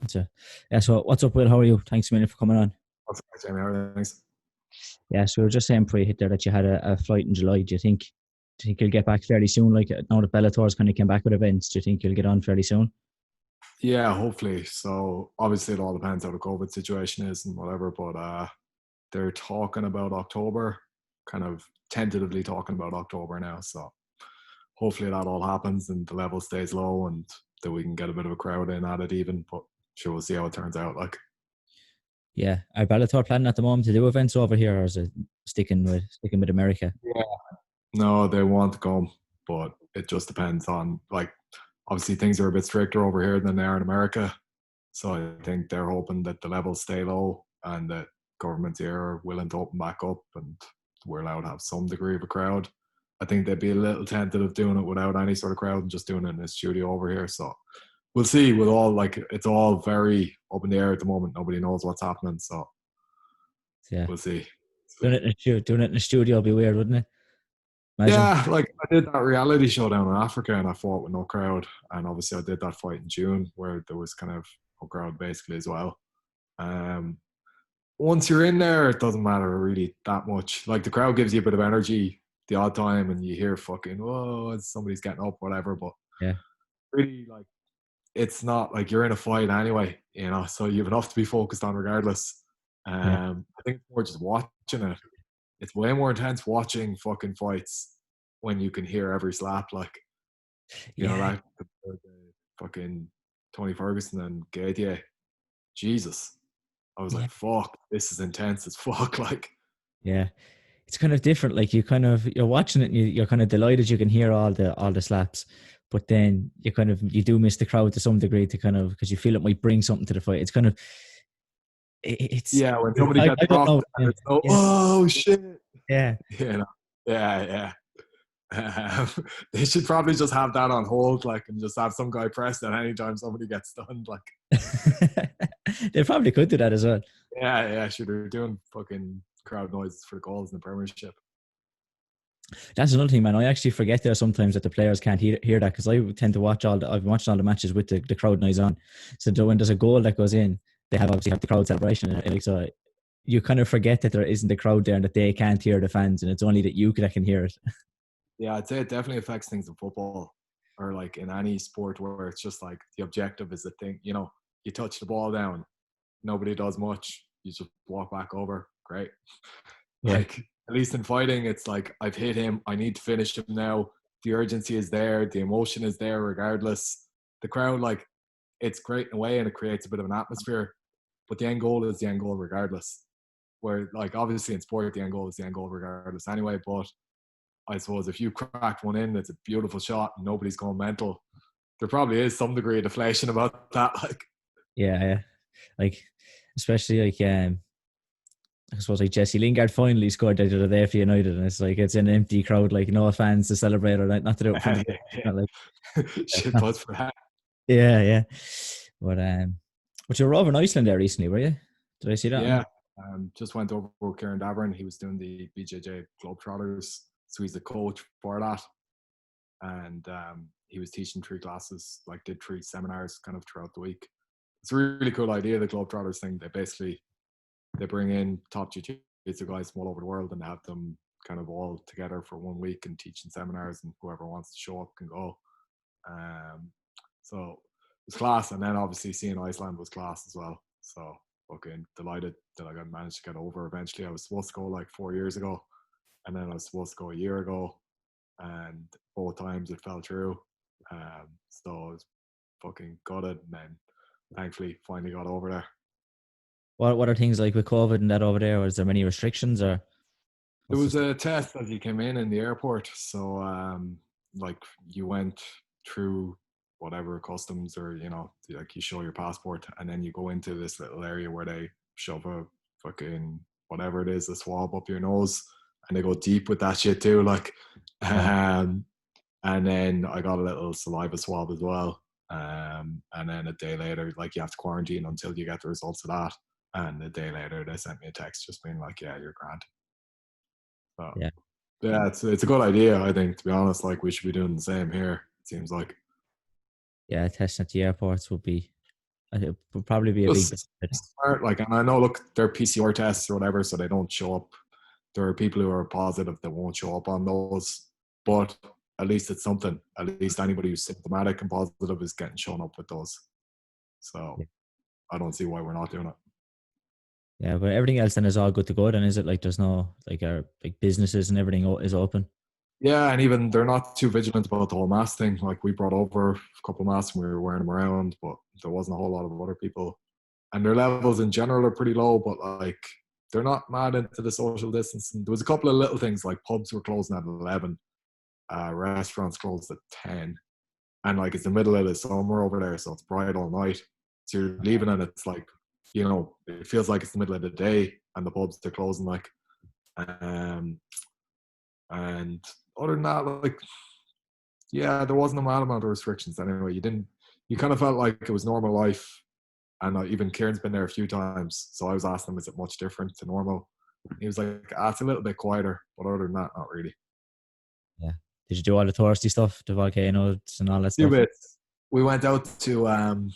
So what's up, Will? How are you? Thanks a minute for coming on. That's right, Jamie. How are things? Yeah, so we were just saying before you hit there that you had a flight in July. Do you think you'll get back fairly soon? Like now that Bellator's kind of came back with events, do you think you'll get on fairly soon? Yeah, hopefully. So obviously it all depends how the COVID situation is and whatever, but they're talking about October, kind of tentatively talking about October now. So hopefully that all happens and the level stays low and that we can get a bit of a crowd in at it even. But sure, we'll see how it turns out. Like, Yeah, are Bellator planning at the moment to do events over here, or is it sticking with America? yeah, no, they want to come, but it just depends on like obviously things are a bit stricter over here than they are in America. So I think they're hoping that the levels stay low and that governments here are willing to open back up and we're allowed to have some degree of a crowd. I think they'd be a little tentative doing it without any sort of crowd and just doing it in a studio over here. So we'll see. With all like it's all very up in the air at the moment. Nobody knows what's happening. So Yeah, we'll see. doing it in a studio would be weird, wouldn't it? Imagine. Yeah, like I did that reality show down in Africa and I fought with no crowd. And obviously I did that fight in June where there was kind of no crowd basically as well. Um, Once you're in there, it doesn't matter really that much. Like the crowd gives you a bit of energy the odd time, and you hear fucking whoa, somebody's getting up, whatever. But Yeah, really, like it's not like you're in a fight anyway, So you have enough to be focused on regardless. yeah, I think it's more just watching it. It's way more intense watching fucking fights when you can hear every slap. Like yeah, that compared to fucking Tony Ferguson and Gaethje. Jesus. I was yeah, like, fuck, this is intense as fuck. Like, yeah. It's kind of different. Like you're watching it, and you're kind of delighted you can hear all the slaps, but then you do miss the crowd to some degree to kind of because you feel it might bring something to the fight. It's kind of it's yeah, when somebody I gets don't know. dropped and it's no, Yeah, oh shit. yeah, You know, yeah, yeah. They should probably just have that on hold, like, and just have some guy press it anytime somebody gets stunned. Like, yeah. They probably could do that as well. yeah, sure, they're doing fucking crowd noises for the goals in the Premiership. That's another thing, man. I actually forget there sometimes that the players can't hear that because I tend to I've been watching all the matches with the crowd noise on. So when there's a goal that goes in, they obviously have the crowd celebration. And like, so you kind of forget that there isn't a crowd there and that they can't hear the fans, and it's only that that can hear it. Yeah, I'd say it definitely affects things in football or like in any sport where it's just like the objective is the thing. You touch the ball down, nobody does much. You just walk back over. Great. Yeah, Like at least in fighting, it's like I've hit him. I need to finish him now. The urgency is there. The emotion is there, regardless. The crowd, like, it's great in a way, and it creates a bit of an atmosphere. But the end goal is the end goal, regardless. Where, like, obviously in sport, the end goal is the end goal, regardless. Anyway, but I suppose if you crack one in, it's a beautiful shot, and nobody's going mental. There probably is some degree of deflation about that. Like, yeah. Like especially like I suppose like Jesse Lingard finally scored the other day for United, and it's an empty crowd, like no fans to celebrate or not to do it in front of them. It's not like shit buzz for that. yeah. But but you were over in Iceland there recently, were you? Did I see that? Yeah, just went over with Kieran Davern. He was doing the BJJ Globetrotters, so he's the coach for that, and he was teaching 3 classes, like did 3 seminars kind of throughout the week. It's a really cool idea, the Globetrotters thing. They bring in top jiu-jitsu guys from all over the world and have them kind of all together for 1 week and teaching seminars, and whoever wants to show up can go. Um, so it was class, and then obviously seeing Iceland was class as well. So fucking delighted that I got managed to get over eventually. I was supposed to go like 4 years ago, and then I was supposed to go a year ago, and both times it fell through. So I was fucking gutted, and then thankfully finally got over there. What are things like with COVID and that over there? Was there many restrictions or There what's was this? a test as you came in the airport. So, like you went through whatever customs or, like you show your passport and then you go into this little area where they shove a fucking whatever it is, a swab up your nose and they go deep with that shit too. Like, Wow. and then I got a little saliva swab as well. And then a day later, like you have to quarantine until you get the results of that. And a day later, they sent me a text just being like, yeah, you're grand. So Yeah. yeah, it's a good idea. I think, to be honest, like we should be doing the same here. It seems like. Yeah, testing at the airports would be. It would probably be a big Just benefit. smart, like, and I know, look, they're PCR tests or whatever, so they don't show up. There are people who are positive that won't show up on those, but at least it's something. At least anybody who's symptomatic and positive is getting shown up with those. So Yeah. I don't see why we're not doing it. Yeah, but everything else then is all good to go. Then is it like there's no like our like businesses and everything is open? Yeah, and even they're not too vigilant about the whole mask thing. Like, we brought over a couple of masks and we were wearing them around, but there wasn't a whole lot of other people. And their levels in general are pretty low, but like, they're not mad into the social distancing. There was a couple of little things, like pubs were closing at 11, restaurants closed at 10, and like, it's the middle of the summer over there, so it's bright all night. So you're leaving and it's like, it feels like it's the middle of the day and the pubs are closing, like. Um, and other than that, like, yeah, there wasn't a mad amount of restrictions anyway. You kind of felt like it was normal life. And even Kieran's been there a few times, so I was asking him, is it much different to normal? He was like, it's a little bit quieter, but other than that, not really. Yeah. Did you do all the touristy stuff, the volcanoes and all that Few stuff? bits. We went out to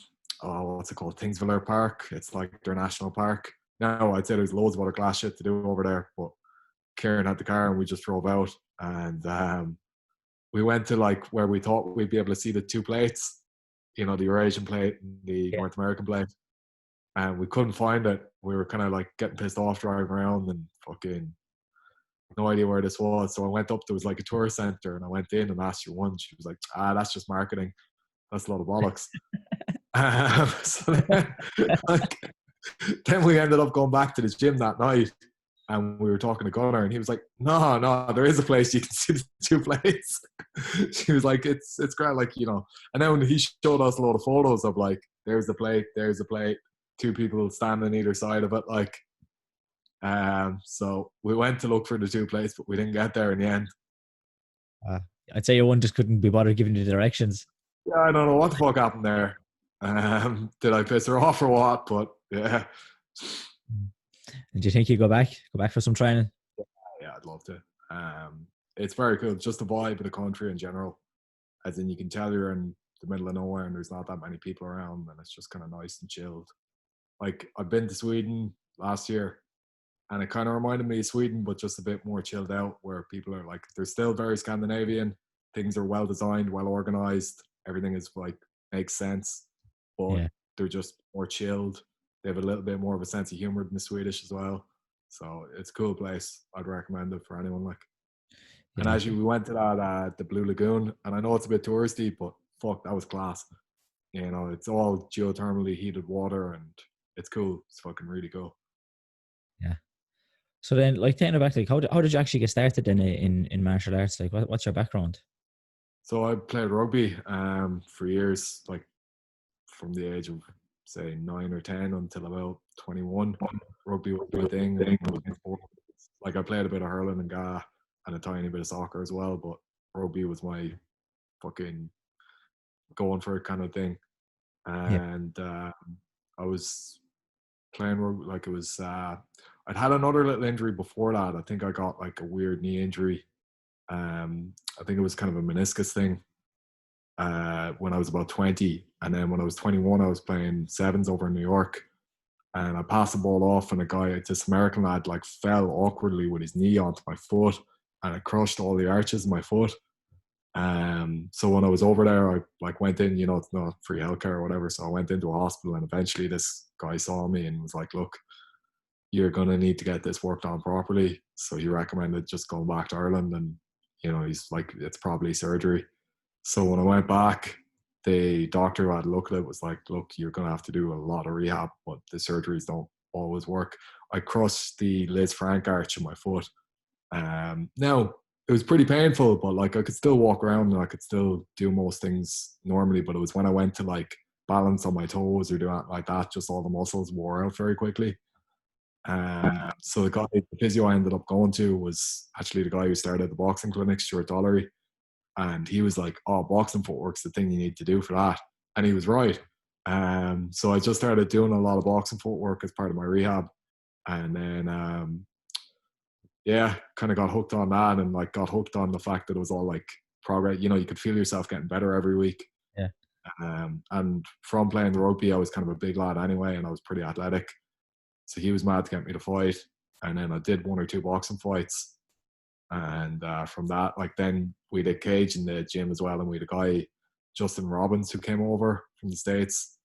what's it called? Thingsville Park. It's like their national park. Now I'd say there's loads of other class shit to do over there, but Kieran had the car and we just drove out, and we went to like where we thought we'd be able to see the two plates, the Eurasian plate and the Yeah. North American plate, and we couldn't find it. We were kind of like getting pissed off driving around and fucking no idea where this was. So I went up, there was like a tourist center, and I went in and asked her one. She was like, that's just marketing. That's a lot of bollocks. So then, like, then we ended up going back to the gym that night, and we were talking to Gunnar, and he was like, no, there is a place you can see the two plates. She was like, it's great, like, and then when he showed us a lot of photos of like, there's the plate, two people standing on either side of it, like, so we went to look for the two plates, but we didn't get there in the end. Uh, I'd say your one just couldn't be bothered giving you the directions. Yeah, I don't know what the fuck happened there. Did I piss her off or what? But yeah. And do you think you go back for some training? Yeah, I'd love to. It's very cool. Just the vibe of the country in general. As in, you can tell you're in the middle of nowhere and there's not that many people around, and it's just kind of nice and chilled. Like, I've been to Sweden last year, and it kind of reminded me of Sweden, but just a bit more chilled out, where people are like, they're still very Scandinavian. Things are well designed, well organized. Everything is like, makes sense, but Yeah. they're just more chilled. They have a little bit more of a sense of humor than the Swedish as well. So it's a cool place. I'd recommend it for anyone. Like, and Yeah. actually, we went to that the Blue Lagoon, and I know it's a bit touristy, but fuck, that was class. It's all geothermally heated water, and it's cool. It's fucking really cool. Yeah. So then, like, taking it back, like, how did you actually get started then in martial arts? Like, what's your background? So I played rugby for years, like from the age of say 9 or 10 until about 21. Rugby was my thing. Like, I played a bit of hurling and and a tiny bit of soccer as well, but rugby was my fucking going for it kind of thing. Yeah. And I was playing rugby, like, it was. I'd had another little injury before that. I think I got like a weird knee injury. I think it was kind of a meniscus thing when I was about 20. And then when I was 21, I was playing sevens over in New York. And I passed the ball off, and this American lad, like, fell awkwardly with his knee onto my foot, and it crushed all the arches of my foot. So when I was over there, I like went in, it's not free healthcare or whatever. So I went into a hospital, and eventually this guy saw me and was like, look, you're going to need to get this worked on properly. So he recommended just going back to Ireland, and, he's like, it's probably surgery. So when I went back, the doctor who had looked at it was like, look, you're going to have to do a lot of rehab, but the surgeries don't always work. I crushed the Liz Frank arch in my foot. Now, it was pretty painful, but like, I could still walk around and I could still do most things normally. But it was when I went to like balance on my toes or do anything like that, just all the muscles wore out very quickly. So the physio I ended up going to was actually the guy who started the boxing clinic, Stuart Dollery. And he was like, oh, boxing footwork's the thing you need to do for that. And he was right. So I just started doing a lot of boxing footwork as part of my rehab. And then, yeah, kind of got hooked on that, and like got hooked on the fact that it was all like progress. You could feel yourself getting better every week. Yeah. And from playing rugby, I was kind of a big lad anyway, and I was pretty athletic. So he was mad to get me to fight. And then I did 1 or 2 boxing fights. And from that, like then we did cage in the gym as well. And we had a guy, Justin Robbins, who came over from the States.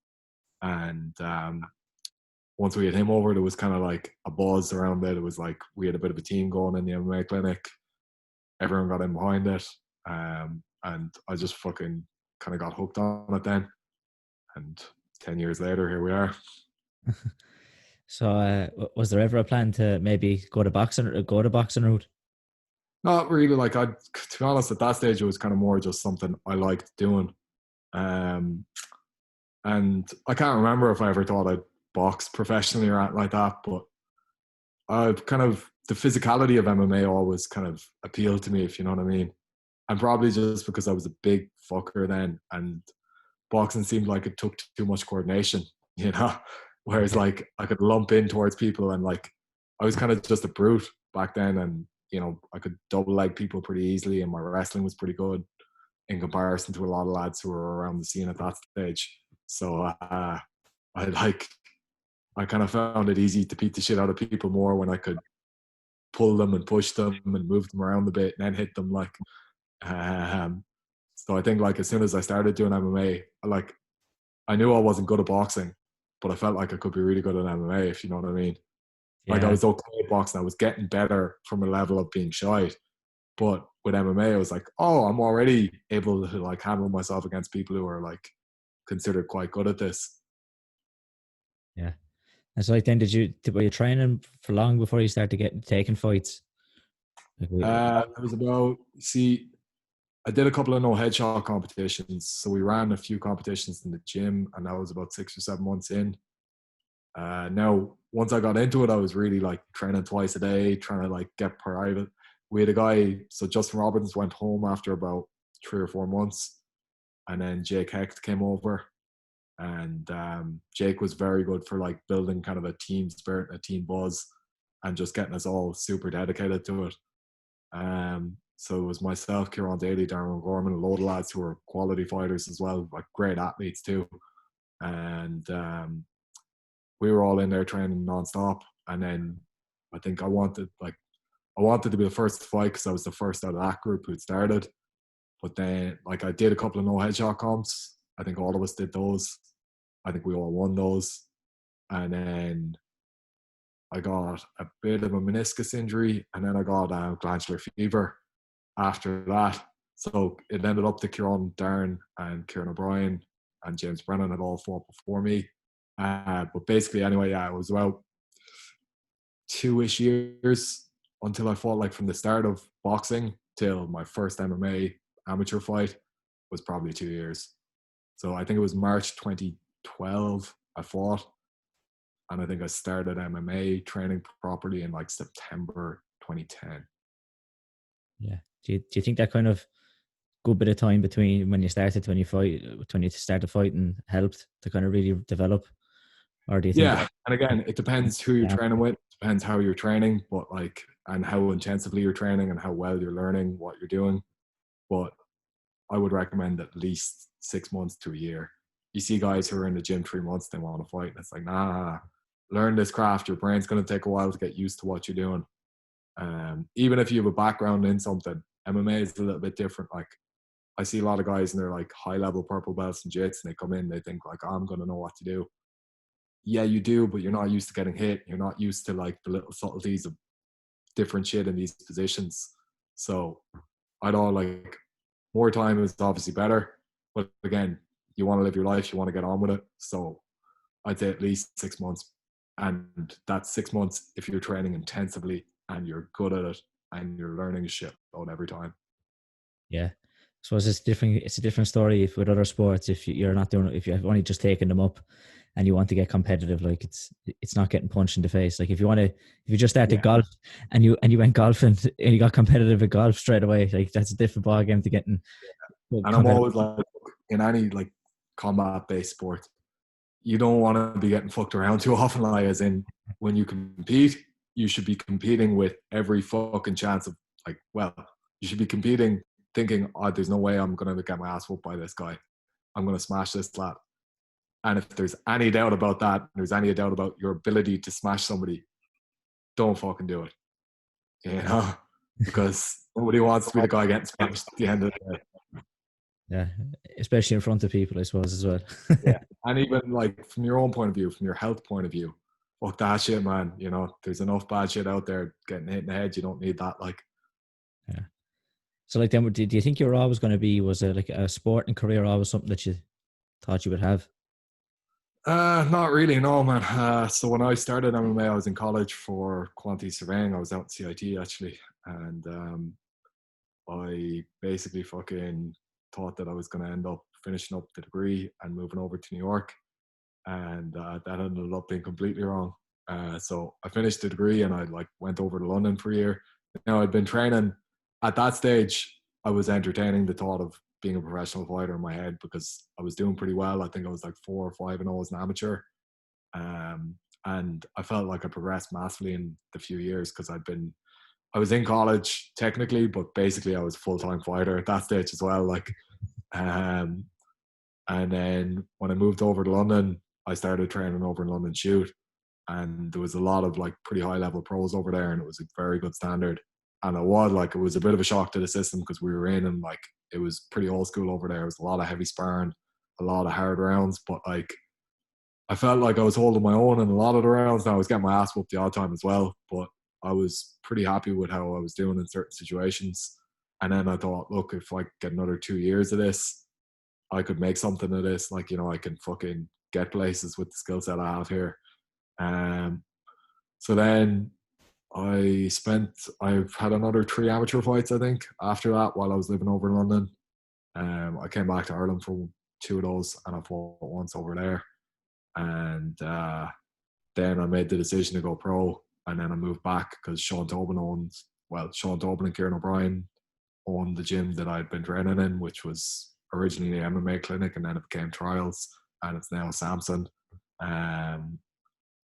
And once we had him over, there was kind of like a buzz around it. It was like we had a bit of a team going in the MMA clinic. Everyone got in behind it. And I just fucking kind of got hooked on it then. And 10 years later, here we are. So was there ever a plan to maybe go the boxing route? Not really. Like, to be honest, at that stage, it was kind of more just something I liked doing. And I can't remember if I ever thought I'd box professionally or anything like that, but I've kind of, the physicality of MMA always kind of appealed to me, if you know what I mean. And probably just because I was a big fucker then, and boxing seemed like it took too much coordination, you know? Whereas like I could lump in towards people, and like I was kind of just a brute back then, and you know, I could double leg people pretty easily, and my wrestling was pretty good in comparison to a lot of lads who were around the scene at that stage. So I kind of found it easy to beat the shit out of people more when I could pull them and push them and move them around a bit and then hit them. Like, so I think like as soon as I started doing MMA, like I knew I wasn't good at boxing, but I felt like I could be really good at MMA, if you know what I mean. Like I Yeah, was okay at boxing, I was getting better from a level of being shy. But with MMA, I was like, oh, I'm already able to like handle myself against people who are like considered quite good at this. yeah. And so like then were you training for long before you started taking fights? Like It was about, see, I did a couple of no headshot competitions. So we ran a few competitions in the gym, and that was about 6 or 7 months in. Now, once I got into it, I was really like training twice a day, trying to like get private. We had a guy, so Justin Robbins went home after about 3 or 4 months, and then Jake Hecht came over. And Jake was very good for like building kind of a team spirit, a team buzz, and just getting us all super dedicated to it. So it was myself, Kieran Daly, Darren Gorman, a load of lads who were quality fighters as well, like great athletes too. And we were all in there training nonstop. And then I think I wanted to be the first to fight because I was the first out of that group who'd started. But then like I did a couple of no headshot comps. I think all of us did those. I think we all won those. And then I got a bit of a meniscus injury, and then I got glandular fever after that. So it ended up that Kieran, Darren, and Kieran O'Brien and James Brennan had all fought before me. But basically, anyway, yeah, it was about 2-ish years until I fought, like from the start of boxing till my first MMA amateur fight was probably 2 years. So I think it was March 2012 I fought. And I think I started MMA training properly in like September 2010. yeah. Do you think that kind of good bit of time between when you started when you started fighting helped to kind of really develop, or do you think? Yeah, and again, it depends who you're training with, depends how you're training, but like, and how intensively you're training and how well you're learning what you're doing. But I would recommend at least 6 months to a year. You see guys who are in the gym 3 months, they want to fight, and it's like, nah, learn this craft. Your brain's going to take a while to get used to what you're doing. Even if you have a background in something, MMA is a little bit different. Like I see a lot of guys and they're like high level purple belts and jits, and they come in, they think like, oh, I'm going to know what to do. Yeah, you do, but you're not used to getting hit. You're not used to like the little subtleties of different shit in these positions. So I'd all like, more time is obviously better, but again, you want to live your life, you want to get on with it. So I'd say at least 6 months, and that's 6 months if you're training intensively and you're good at it and you're learning shit out every time. Yeah. So it's different. It's a different story if with other sports. If you're not doing, if you've only just taken them up, and you want to get competitive, like it's not getting punched in the face. Like if you just started golf and you went golfing and you got competitive at golf straight away, like that's a different ball game to getting. And I'm always like, in any like combat based sport, you don't want to be getting fucked around too often. Like, as in, when you compete, you should be competing with every fucking chance of like, well, you should be competing thinking, oh, there's no way I'm gonna get my ass whooped by this guy. I'm going to smash this lad. And if there's any doubt about that, there's any doubt about your ability to smash somebody, don't fucking do it. You know, because nobody wants to be the guy getting smashed at the end of the day. Yeah, especially in front of people, I suppose, as well. Yeah, and even like from your own point of view, from your health point of view, fuck that shit, man. You know, there's enough bad shit out there getting hit in the head. You don't need that. Like, Yeah. So, like, then, do you think you were always going to be? Was it like a sport and career always something that you thought you would have? not really, no, man. So when I started MMA, I was in college for quantity surveying. I was out in CIT actually, and I basically fucking thought that I was going to end up finishing up the degree and moving over to New York, and that ended up being completely wrong. So I finished the degree and I like went over to London for a year. Now I'd been training. At that stage, I was entertaining the thought of being a professional fighter in my head because I was doing pretty well. I think I was like 4 or 5-0 as an amateur, and I felt like I progressed massively in the few years because I was in college technically, but basically I was a full-time fighter at that stage as well. Like, um, and then when I moved over to London, I started training over in London Shoot, and there was a lot of like pretty high level pros over there, and it was a very good standard. And it was a bit of a shock to the system because we were in and like it was pretty old school over there. It was a lot of heavy sparring, a lot of hard rounds, but like I felt like I was holding my own in a lot of the rounds. Now I was getting my ass whooped the odd time as well, but I was pretty happy with how I was doing in certain situations. And then I thought, look, if I get another 2 years of this, I could make something of this. Like, you know, I can fucking get places with the skill set I have here. Um, so then I've had another 3 amateur fights, I think, after that while I was living over in London. I came back to Ireland for 2 of those and I fought once over there. And then I made the decision to go pro, and then I moved back because Sean Tobin and Kieran O'Brien owned the gym that I'd been training in, which was originally the MMA clinic, and then it became Trials, and it's now Samson.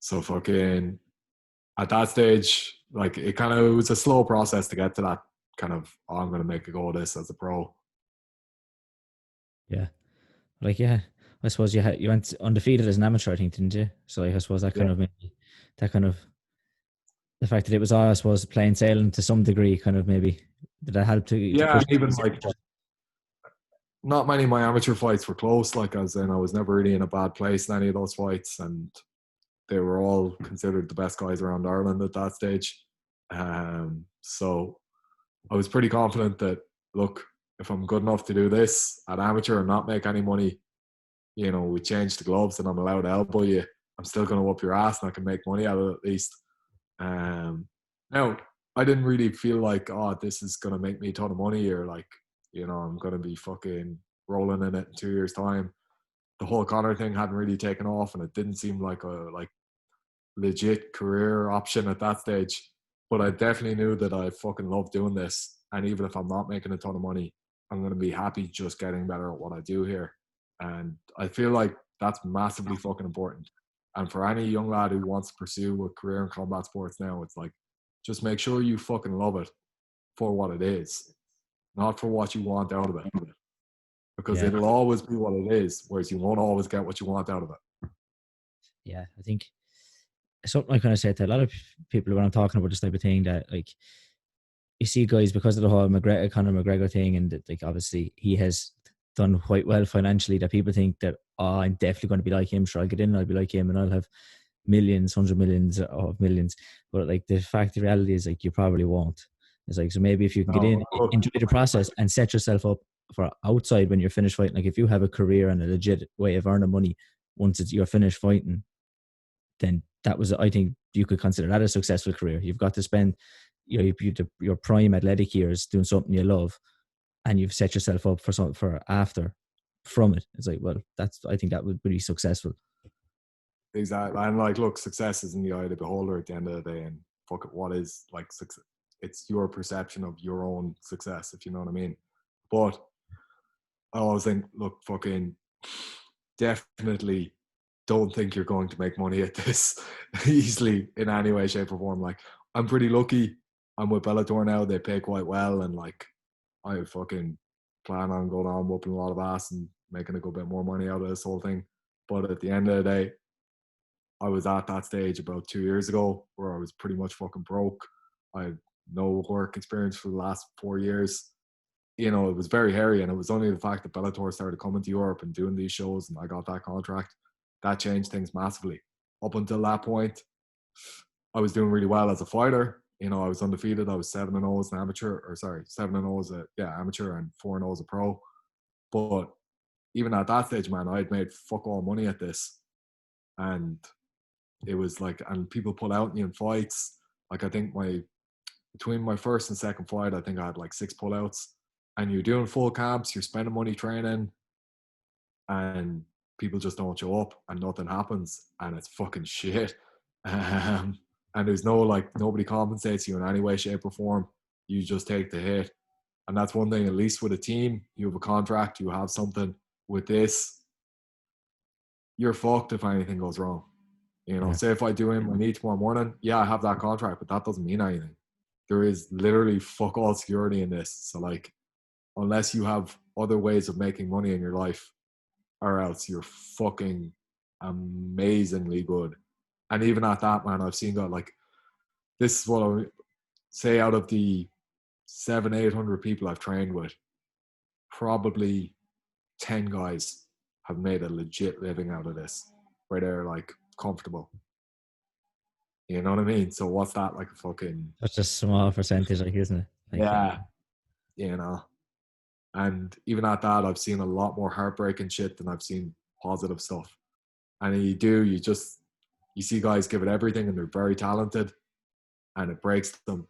So fucking at that stage, like it was a slow process to get to that kind of, oh, I'm going to make a go of this as a pro. Yeah, like yeah, I suppose you went undefeated as an amateur, I think, didn't you? So like, I suppose that Yeah. kind of maybe that kind of the fact that it was all, I suppose, plain sailing to some degree, kind of maybe did that help to Yeah, push? even like not many of my amateur fights were close. Like as in, I was never really in a bad place in any of those fights, and they were all considered the best guys around Ireland at that stage. So I was pretty confident that, look, if I'm good enough to do this at amateur and not make any money, you know, we change the gloves and I'm allowed to elbow you, I'm still going to whoop your ass and I can make money out of it at least. Now, I didn't really feel like, oh, this is going to make me a ton of money or like, you know, I'm going to be fucking rolling in it in 2 years' time. The whole Connor thing hadn't really taken off and it didn't seem like a legit career option at that stage. But I definitely knew that I fucking love doing this. And even if I'm not making a ton of money, I'm going to be happy just getting better at what I do here. And I feel like that's massively fucking important. And for any young lad who wants to pursue a career in combat sports now, it's like, just make sure you fucking love it for what it is, not for what you want out of it. Because Yeah, it'll always be what it is, whereas you won't always get what you want out of it. yeah, I think something I kind of said to a lot of people when I'm talking about this type of thing, that like you see guys, because of the whole Conor McGregor thing, and that, like obviously he has done quite well financially, that people think that, oh, I'm definitely going to be like him. Sure, I'll get in and I'll be like him and I'll have millions, 100 millions of millions. But like the reality is like you probably won't. It's like, so maybe if you can get in, No, enjoy the process and set yourself up for outside when you're finished fighting. Like if you have a career and a legit way of earning money once you're finished fighting, then that was, I think you could consider that a successful career. You've got to spend your prime athletic years doing something you love, and you've set yourself up for something for after from it. It's like, well, I think that would be successful. exactly. And like, look, success is in the eye of the beholder at the end of the day. And fuck it, what is like success? It's your perception of your own success, if you know what I mean. But I always think, look, fucking definitely don't think you're going to make money at this easily in any way, shape, or form. Like, I'm pretty lucky. I'm with Bellator now. They pay quite well, and like, I fucking plan on going on whooping a lot of ass and making a good bit more money out of this whole thing. But at the end of the day, I was at that stage about 2 years ago where I was pretty much fucking broke. I had no work experience for the last 4 years. You know, it was very hairy, and it was only the fact that Bellator started coming to Europe and doing these shows, and I got that contract. That changed things massively. Up until that point, I was doing really well as a fighter. You know, I was undefeated. I was 7-0 as an amateur, 7-0 as a amateur and 4-0 as a pro. But even at that stage, man, I'd made fuck all money at this, and it was like, and people pull out me in fights. Like I think between my first and second fight, I think I had like 6 pullouts. And you're doing full camps, you're spending money training, and people just don't show up, and nothing happens, and it's fucking shit. And there's nobody compensates you in any way, shape, or form. You just take the hit, and that's one thing. At least with a team, you have a contract, you have something. With this, you're fucked if anything goes wrong. You know, say if I do in my knee tomorrow morning, yeah, I have that contract, but that doesn't mean anything. There is literally fuck all security in this. So like, unless you have other ways of making money in your life, or else you're fucking amazingly good. And even at that, man, I've seen that, like, this is what I would say, out of the 700-800 people I've trained with, probably 10 guys have made a legit living out of this, where they're like comfortable. You know what I mean? So what's that, like a fucking... Such a small percentage, like, isn't it? Like, yeah. You know? And even at that, I've seen a lot more heartbreaking shit than I've seen positive stuff. And you see guys give it everything, and they're very talented, and it breaks them.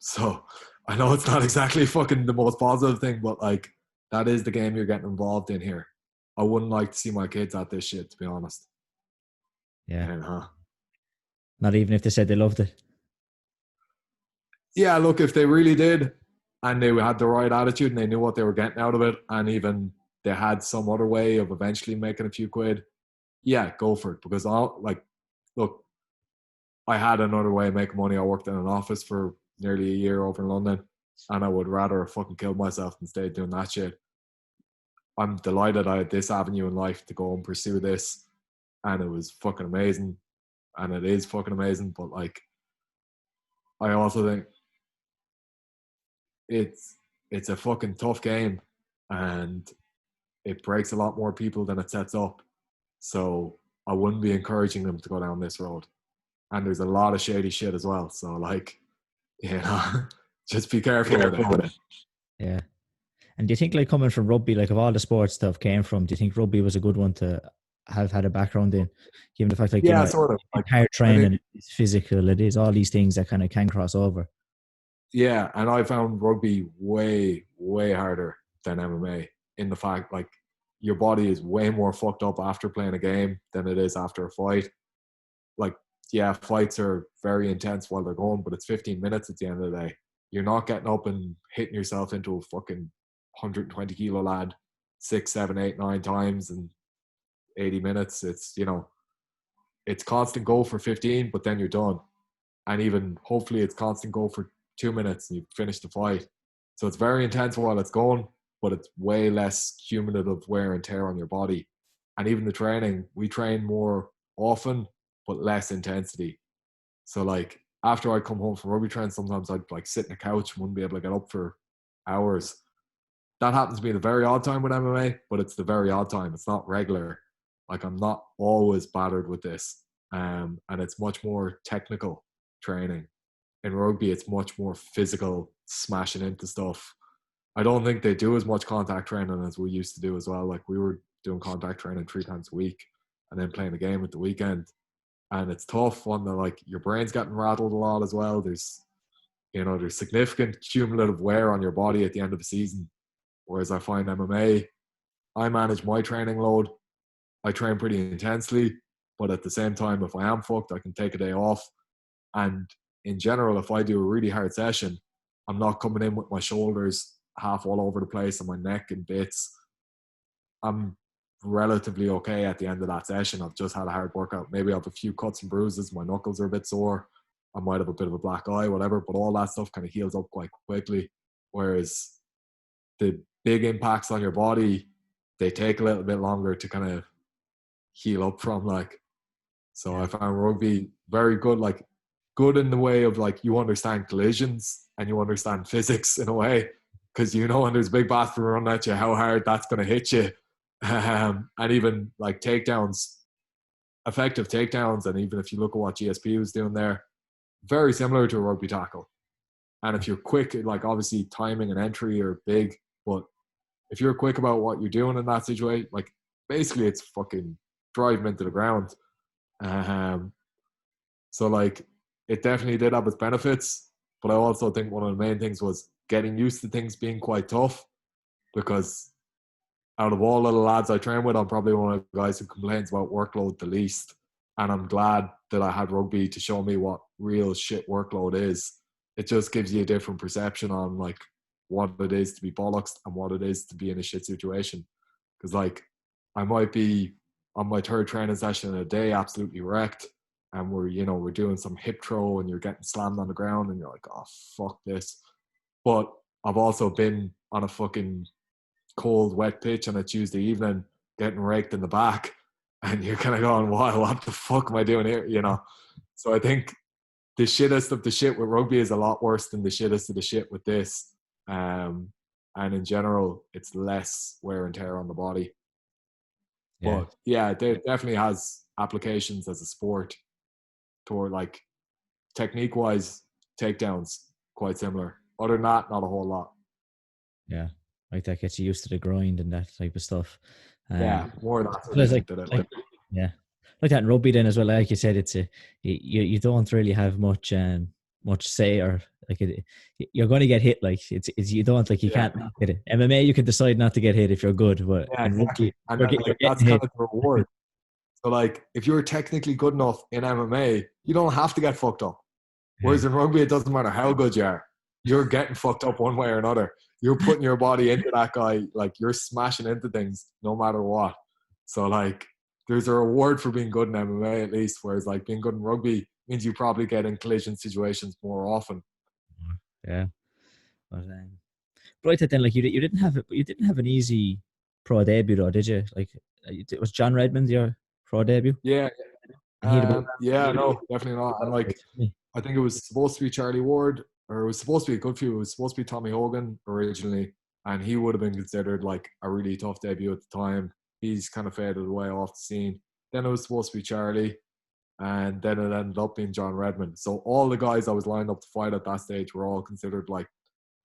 So I know it's not exactly fucking the most positive thing, but like, that is the game you're getting involved in here. I wouldn't like to see my kids at this shit, to be honest. yeah. Not even if they said they loved it. Yeah, look, if they really did, and they had the right attitude, and they knew what they were getting out of it, and even they had some other way of eventually making a few quid, yeah, go for it. Because look, I had another way of making money. I worked in an office for nearly a year over in London, and I would rather have fucking killed myself than stay doing that shit. I'm delighted I had this avenue in life to go and pursue this, and it was fucking amazing, and it is fucking amazing. But like, I also think it's a fucking tough game, and it breaks a lot more people than it sets up. So I wouldn't be encouraging them to go down this road. And there's a lot of shady shit as well. So like, you know, just be careful with it. Yeah. And do you think, like, coming from rugby, like, of all the sports stuff came from, do you think rugby was a good one to have had a background in, given the fact, like, yeah, sort of, like, hard training, it's physical, it is all these things that kind of can cross over. Yeah, and I found rugby way, way harder than MMA, in the fact, like, your body is way more fucked up after playing a game than it is after a fight. Like, yeah, fights are very intense while they're going, but it's 15 minutes at the end of the day. You're not getting up and hitting yourself into a fucking 120 kilo lad 6, 7, 8, 9 times in 80 minutes. It's, you know, it's constant go for 15, but then you're done. And even hopefully it's constant go for 2 minutes and you finish the fight. So it's very intense while it's going, but it's way less cumulative wear and tear on your body. And even the training, we train more often, but less intensity. So like, after I come home from rugby training, sometimes I'd like sit in a couch and wouldn't be able to get up for hours. That happens to be the very odd time with MMA, but it's the very odd time. It's not regular. Like, I'm not always battered with this. And it's much more technical training. In rugby, it's much more physical, smashing into stuff. I don't think they do as much contact training as we used to do as well. Like, we were doing contact training 3 times a week and then playing a game at the weekend. And it's tough on like, your brain's getting rattled a lot as well. There's significant cumulative wear on your body at the end of the season. Whereas I find MMA, I manage my training load. I train pretty intensely, but at the same time, if I am fucked, I can take a day off. And in general, if I do a really hard session, I'm not coming in with my shoulders half all over the place and my neck in bits. I'm relatively okay at the end of that session. I've just had a hard workout. Maybe I have a few cuts and bruises. My knuckles are a bit sore. I might have a bit of a black eye, whatever, but all that stuff kind of heals up quite quickly. Whereas the big impacts on your body, they take a little bit longer to kind of heal up from. Like, so I found rugby very good, like good in the way of like you understand collisions and you understand physics in a way, because you know when there's a big basketball run at you, how hard that's going to hit you, and even like takedowns, effective takedowns, and even if you look at what GSP was doing there, very similar to a rugby tackle. And if you're quick, like obviously timing and entry are big, but if you're quick about what you're doing in that situation, like basically it's fucking drive them into the ground. So like it definitely did have its benefits, but I also think one of the main things was getting used to things being quite tough, because out of all of the lads I train with, I'm probably one of the guys who complains about workload the least. And I'm glad that I had rugby to show me what real shit workload is. It just gives you a different perception on like what it is to be bollocksed and what it is to be in a shit situation. Because like I might be on my third training session in a day absolutely wrecked, and we're doing some hip throw and you're getting slammed on the ground and you're like, oh fuck this. But I've also been on a fucking cold wet pitch on a Tuesday evening getting raked in the back, and you're kind of going, wow, what the fuck am I doing here, So I think the shittest of the shit with rugby is a lot worse than the shittest of the shit with this, and in general it's less wear and tear on the body. But yeah, it definitely has applications as a sport toward like technique wise, takedowns quite similar. Other than that, not a whole lot. Yeah, like that gets you used to the grind and that type of stuff. Yeah, more of that. Yeah, like that in rugby then as well. Like you said, it's you don't really have much say, or like you're going to get hit. Like it's you don't like you can't hit it. MMA you can decide not to get hit if you're good, but in rugby, and then, like, that's kind of the reward. So like if you're technically good enough in MMA, you don't have to get fucked up. Whereas in rugby, it doesn't matter how good you are. You're getting fucked up one way or another. You're putting your body into that guy. Like you're smashing into things no matter what. So like there's a reward for being good in MMA at least. Whereas like being good in rugby means you probably get in collision situations more often. Yeah. But I thought then like you didn't have an easy pro debut though, did you? Like it was John Redmond your pro debut? Yeah. No, definitely not. And like I think it was supposed to be Charlie Ward, or it was supposed to be a good few. It was supposed to be Tommy Hogan originally, and he would have been considered like a really tough debut at the time. He's kind of faded away off the scene. Then it was supposed to be Charlie, and then it ended up being John Redmond. So all the guys I was lined up to fight at that stage were all considered like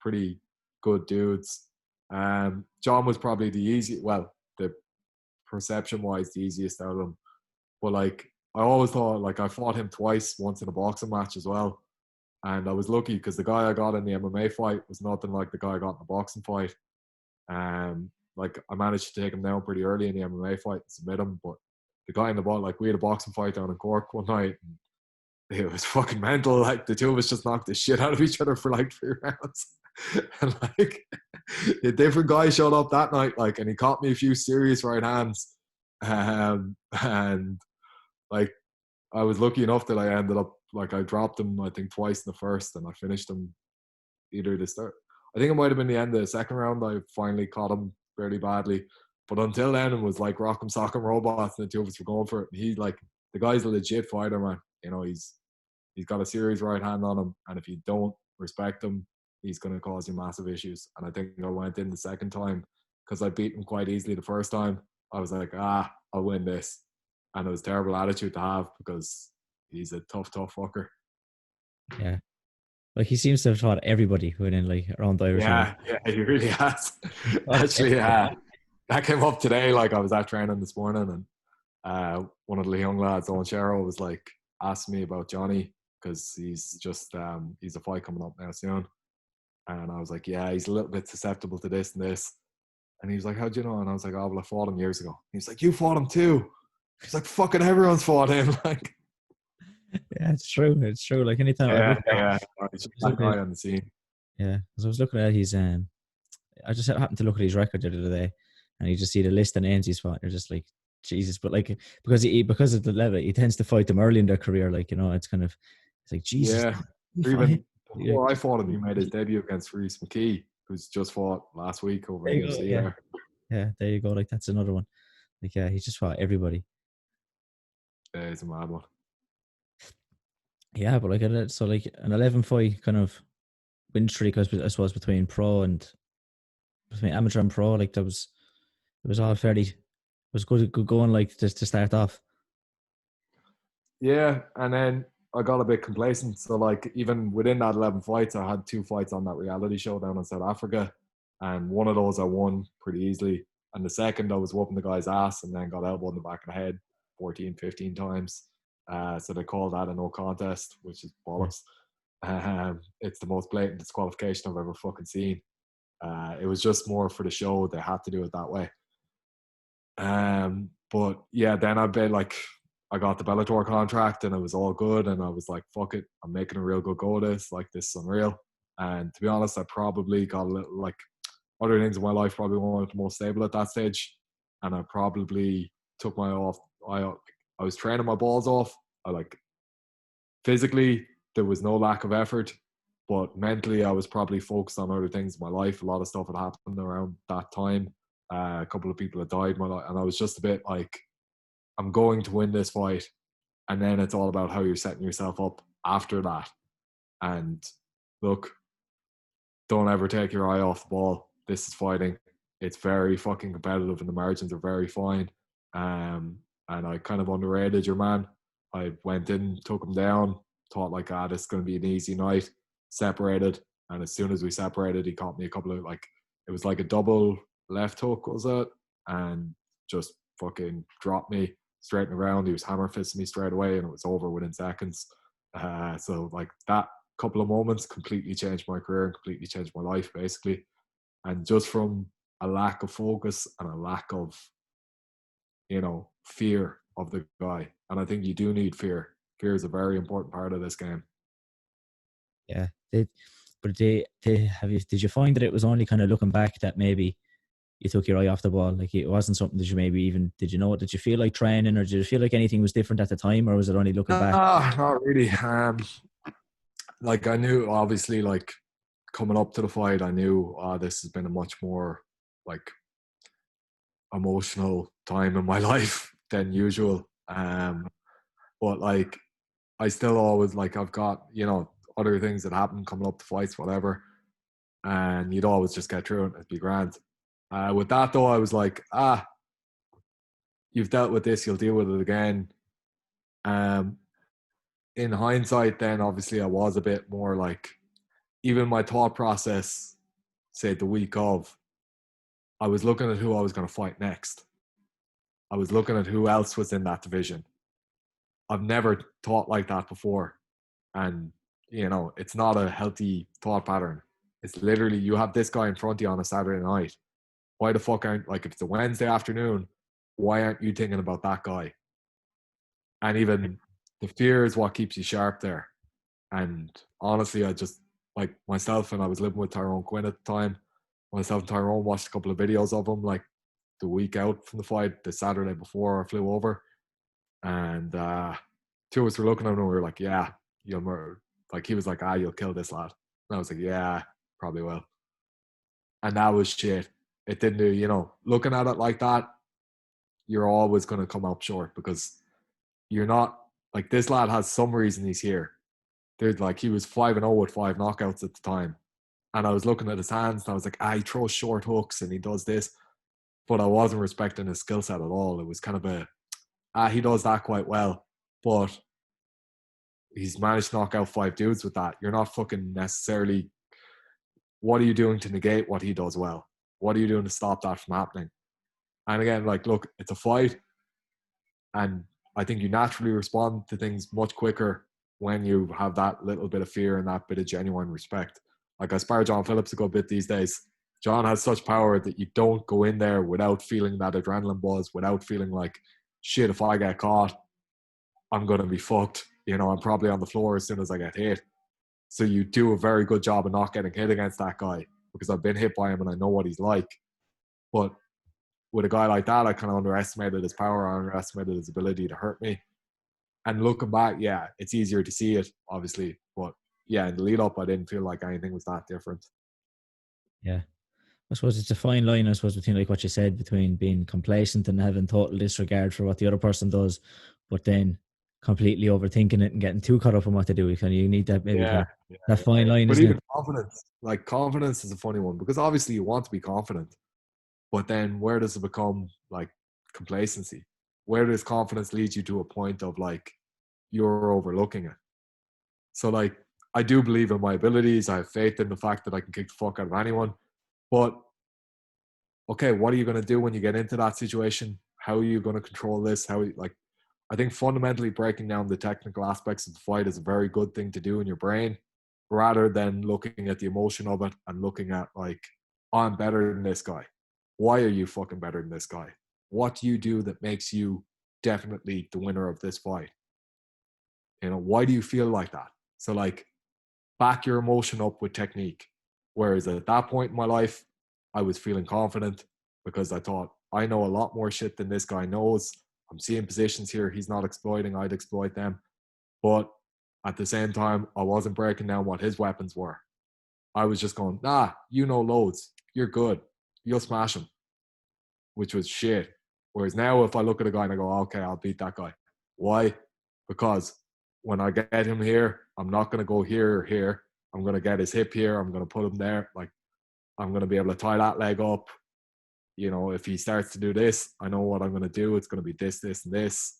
pretty good dudes. John was probably the perception-wise, the easiest out of them. But like I always thought, like I fought him twice, once in a boxing match as well. And I was lucky because the guy I got in the MMA fight was nothing like the guy I got in the boxing fight. Like I managed to take him down pretty early in the MMA fight and submit him. But the guy in the like we had a boxing fight down in Cork one night, and it was fucking mental. Like the two of us just knocked the shit out of each other for like 3 rounds. And like a different guy showed up that night, like, and he caught me a few serious right hands. And like I was lucky enough that I ended up, like, I dropped him I think twice in the first, and I finished him either the start. I think it might have been the end of the second round. I finally caught him fairly badly, but until then it was like rock'em sock'em robots, and the two of us were going for it. He's like, the guy's a legit fighter, man. He's got a serious right hand on him, and if you don't respect him, he's going to cause you massive issues. And I think I went in the second time because I beat him quite easily the first time. I was like, I'll win this. And it was a terrible attitude to have because he's a tough fucker. Yeah. Like he seems to have taught everybody winning like around the Irish. Yeah, he really has. Actually, that came up today. Like I was at training this morning, and one of the young lads, Owen Sherrow, was like asking me about Johnny because he's just he's a fight coming up now soon. And I was like, yeah, he's a little bit susceptible to this and this. And he was like, how'd you know? And I was like, oh, well, I fought him years ago. He's like, you fought him too? He's like, fucking everyone's fought him. Like, yeah, it's true. It's true. Like anytime. It's just that guy on the scene. Yeah, because I was looking at his. I just happened to look at his record the other day, and you just see the list of names he's fought. You're just like, Jesus. But like because of the level, he tends to fight them early in their career. Like it's kind of, it's like Jesus. Yeah. Even before I fought him, he made his debut against Reese McKee, who's just fought last week over in UFC. Yeah, there you go. Like that's another one. Like he just fought everybody. Yeah, he's a mad one. Yeah, but like so like an 11 fight kind of win streak, I suppose between amateur and pro, like it was all fairly, it was good going like just to start off. Yeah, and then I got a bit complacent. So like even within that 11 fights, I had 2 fights on that reality show down in South Africa, and one of those I won pretty easily, and the second I was whooping the guy's ass and then got elbowed in the back of the head 14, 15 times. So they called that a no contest, which is Yeah. bollocks. It's the most blatant disqualification I've ever fucking seen. It was just more for the show. They had to do it that way. But yeah, then I got the Bellator contract and it was all good, and I was like, fuck it, I'm making a real good go of this. Like, this is unreal. And to be honest, I probably got a little, like, other things in my life probably weren't more stable at that stage, and I probably took my off. I was training my balls off. I like physically there was no lack of effort, but mentally I was probably focused on other things in my life. A lot of stuff had happened around that time. A couple of people had died in my life, and I was just a bit like, I'm going to win this fight, and then it's all about how you're setting yourself up after that. And look, don't ever take your eye off the ball. This is fighting. It's very fucking competitive, and the margins are very fine. And I kind of underrated your man. I went in, took him down, thought like, this is going to be an easy night. Separated, and as soon as we separated, he caught me a couple of, like, it was like a double left hook, was it? And just fucking dropped me straight around. He was hammer fisting me straight away, and it was over within seconds. So like that couple of moments completely changed my career and completely changed my life, basically. And just from a lack of focus and a lack of, fear of the guy. And I think you do need fear. Fear is a very important part of this game. Yeah. Did you find that it was only kind of looking back that maybe you took your eye off the ball? Like it wasn't something that you maybe even, did you feel like training, or did you feel like anything was different at the time, or was it only looking back? Not really. Like I knew, obviously, like coming up to the fight, I knew this has been a much more like emotional time in my life than usual. But like I still always, like, I've got, other things that happen coming up to fights, whatever, and you'd always just get through it. It'd be grand. With that though, I was like, you've dealt with this, you'll deal with it again. Um, in hindsight, then obviously I was a bit more like, even my thought process, say the week of, I was looking at who I was going to fight next. I was looking at who else was in that division. I've never thought like that before. And, it's not a healthy thought pattern. It's literally, you have this guy in front of you on a Saturday night. Why the fuck aren't, like, if it's a Wednesday afternoon, why aren't you thinking about that guy? And even the fear is what keeps you sharp there. And honestly, I just, like, myself, and I was living with Tyrone Quinn at the time. Myself and Tyrone watched a couple of videos of him, like, the week out from the fight, the Saturday before I flew over. And two of us were looking at him and we were like, yeah, you'll murder. Like, he was like, you'll kill this lad. And I was like, yeah, probably will. And that was shit. It didn't do, looking at it like that, you're always going to come up short, because you're not, like, this lad has some reason he's here. Dude, like, he was 5-0 with 5 knockouts at the time. And I was looking at his hands and I was like, he throws short hooks and he does this. But I wasn't respecting his skill set at all. It was kind of he does that quite well. But he's managed to knock out 5 dudes with that. You're not fucking necessarily, what are you doing to negate what he does well? What are you doing to stop that from happening? And again, like, look, it's a fight. And I think you naturally respond to things much quicker when you have that little bit of fear and that bit of genuine respect. Like, I spar John Phillips a good bit these days. John has such power that you don't go in there without feeling that adrenaline buzz, without feeling like, shit, if I get caught, I'm going to be fucked. I'm probably on the floor as soon as I get hit. So you do a very good job of not getting hit against that guy, because I've been hit by him and I know what he's like. But with a guy like that, I kind of underestimated his power. I underestimated his ability to hurt me. And looking back, yeah, it's easier to see it, obviously. But yeah, in the lead up, I didn't feel like anything was that different. Yeah. I suppose it's a fine line, I suppose, between like what you said, between being complacent and having total disregard for what the other person does, but then completely overthinking it and getting too caught up in what they do. You need that maybe kind Yeah, of yeah. that fine line, But isn't even it? confidence, like confidence is a funny one because obviously you want to be confident, but then where does it become like complacency? Where does confidence lead you to a point of like you're overlooking it? So like I do believe in my abilities. I have faith in the fact that I can kick the fuck out of anyone. But okay, what are you going to do when you get into that situation? How are you going to control this? Like I think fundamentally breaking down the technical aspects of the fight is a very good thing to do in your brain rather than looking at the emotion of it and looking at like, I'm better than this guy. Why are you fucking better than this guy? What do you do that makes you definitely the winner of this fight? You know, why do you feel like that? So like back your emotion up with technique. Whereas at that point in my life, I was feeling confident because I thought, I know a lot more shit than this guy knows. I'm seeing positions here he's not exploiting, I'd exploit them. But at the same time, I wasn't breaking down what his weapons were. I was just going, nah, you know loads. You're good. You'll smash him, which was shit. Whereas now, if I look at a guy and I go, okay, I'll beat that guy. Why? Because when I get him here, I'm not going to go here or here. I'm going to get his hip here. I'm going to put him there. Like, I'm going to be able to tie that leg up. You know, if he starts to do this, I know what I'm going to do. It's going to be this, this, and this.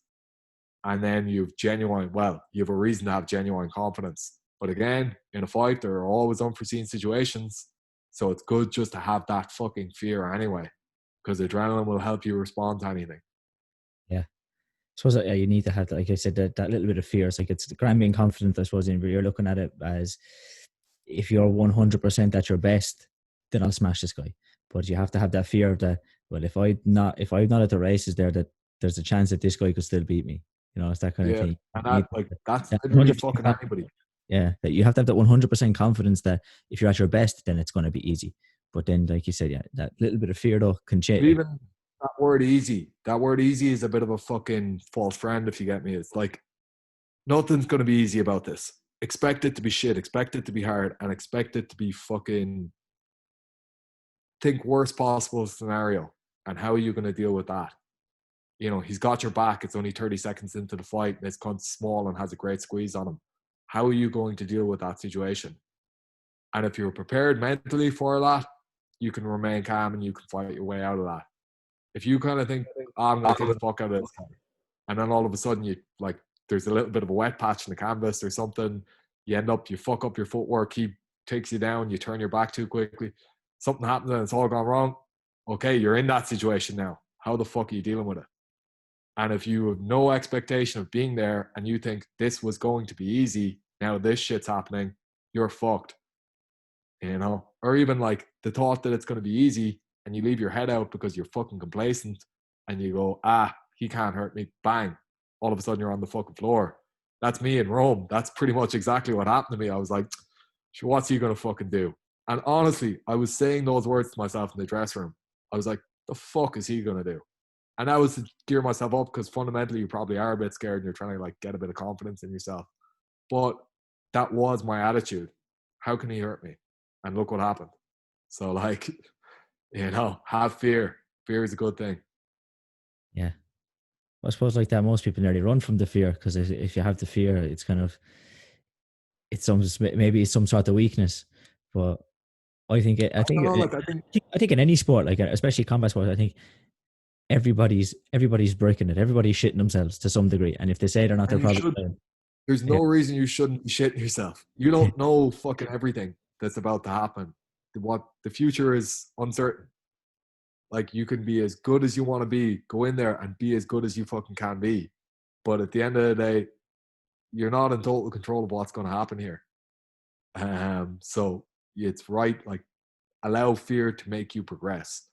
And then you have a reason to have genuine confidence. But again, in a fight, there are always unforeseen situations. So it's good just to have that fucking fear anyway, because adrenaline will help you respond to anything. Yeah. I suppose that, yeah, you need to have, like I said, that little bit of fear. It's like it's the grand being confident, I suppose, but you're looking at it as if you're 100% at your best, then I'll smash this guy. But you have to have that fear of that. Well, if I'm not at the races there, that there's a chance that this guy could still beat me. You know, it's that kind of Yeah. thing. And You need that's that literally 100% fucking confidence. anybody. Yeah, that you have to have that 100% confidence that if you're at your best, then it's going to be easy. But then, like you said, yeah, that little bit of fear though can But change. Like, even that word easy is a bit of a fucking false friend, if you get me. It's like, nothing's going to be easy about this. Expect it to be shit, expect it to be hard, and expect it to be fucking think worst possible scenario. And how are you going to deal with that? You know, he's got your back. It's only 30 seconds into the fight. And it's cunt's small and has a great squeeze on him. How are you going to deal with that situation? And if you're prepared mentally for that, you can remain calm and you can fight your way out of that. If you kind of think, oh, I'm going to kick the fuck out of this guy, and then all of a sudden you like, there's a little bit of a wet patch in the canvas or something, you fuck up your footwork, he takes you down, you turn your back too quickly, something happens and it's all gone wrong. Okay, you're in that situation now. How the fuck are you dealing with it? And if you have no expectation of being there and you think this was going to be easy, now this shit's happening, you're fucked. You know? Or even like the thought that it's going to be easy and you leave your head out because you're fucking complacent and you go, he can't hurt me. Bang. All of a sudden you're on the fucking floor. That's me in Rome. That's pretty much exactly what happened to me. I was like, what's he going to fucking do? And honestly, I was saying those words to myself in the dressing room. I was like, the fuck is he going to do? And that was to gear myself up because fundamentally you probably are a bit scared and you're trying to like get a bit of confidence in yourself. But that was my attitude. How can he hurt me? And look what happened. So like, have fear. Fear is a good thing. yeah, I suppose like that, most people nearly run from the fear because if you have the fear, it's kind of maybe it's some sort of weakness. But I think I don't know. Like I think I think in any sport, like especially combat sports, I think everybody's breaking it. Everybody's shitting themselves to some degree, and if they say they're not, they're and you probably should. lying. There's Yeah, no reason you shouldn't be shitting yourself. You don't know fucking everything that's about to happen. What the future is uncertain. Like you can be as good as you want to be, go in there and be as good as you fucking can be. But at the end of the day, you're not in total control of what's going to happen here. So it's right, like allow fear to make you progress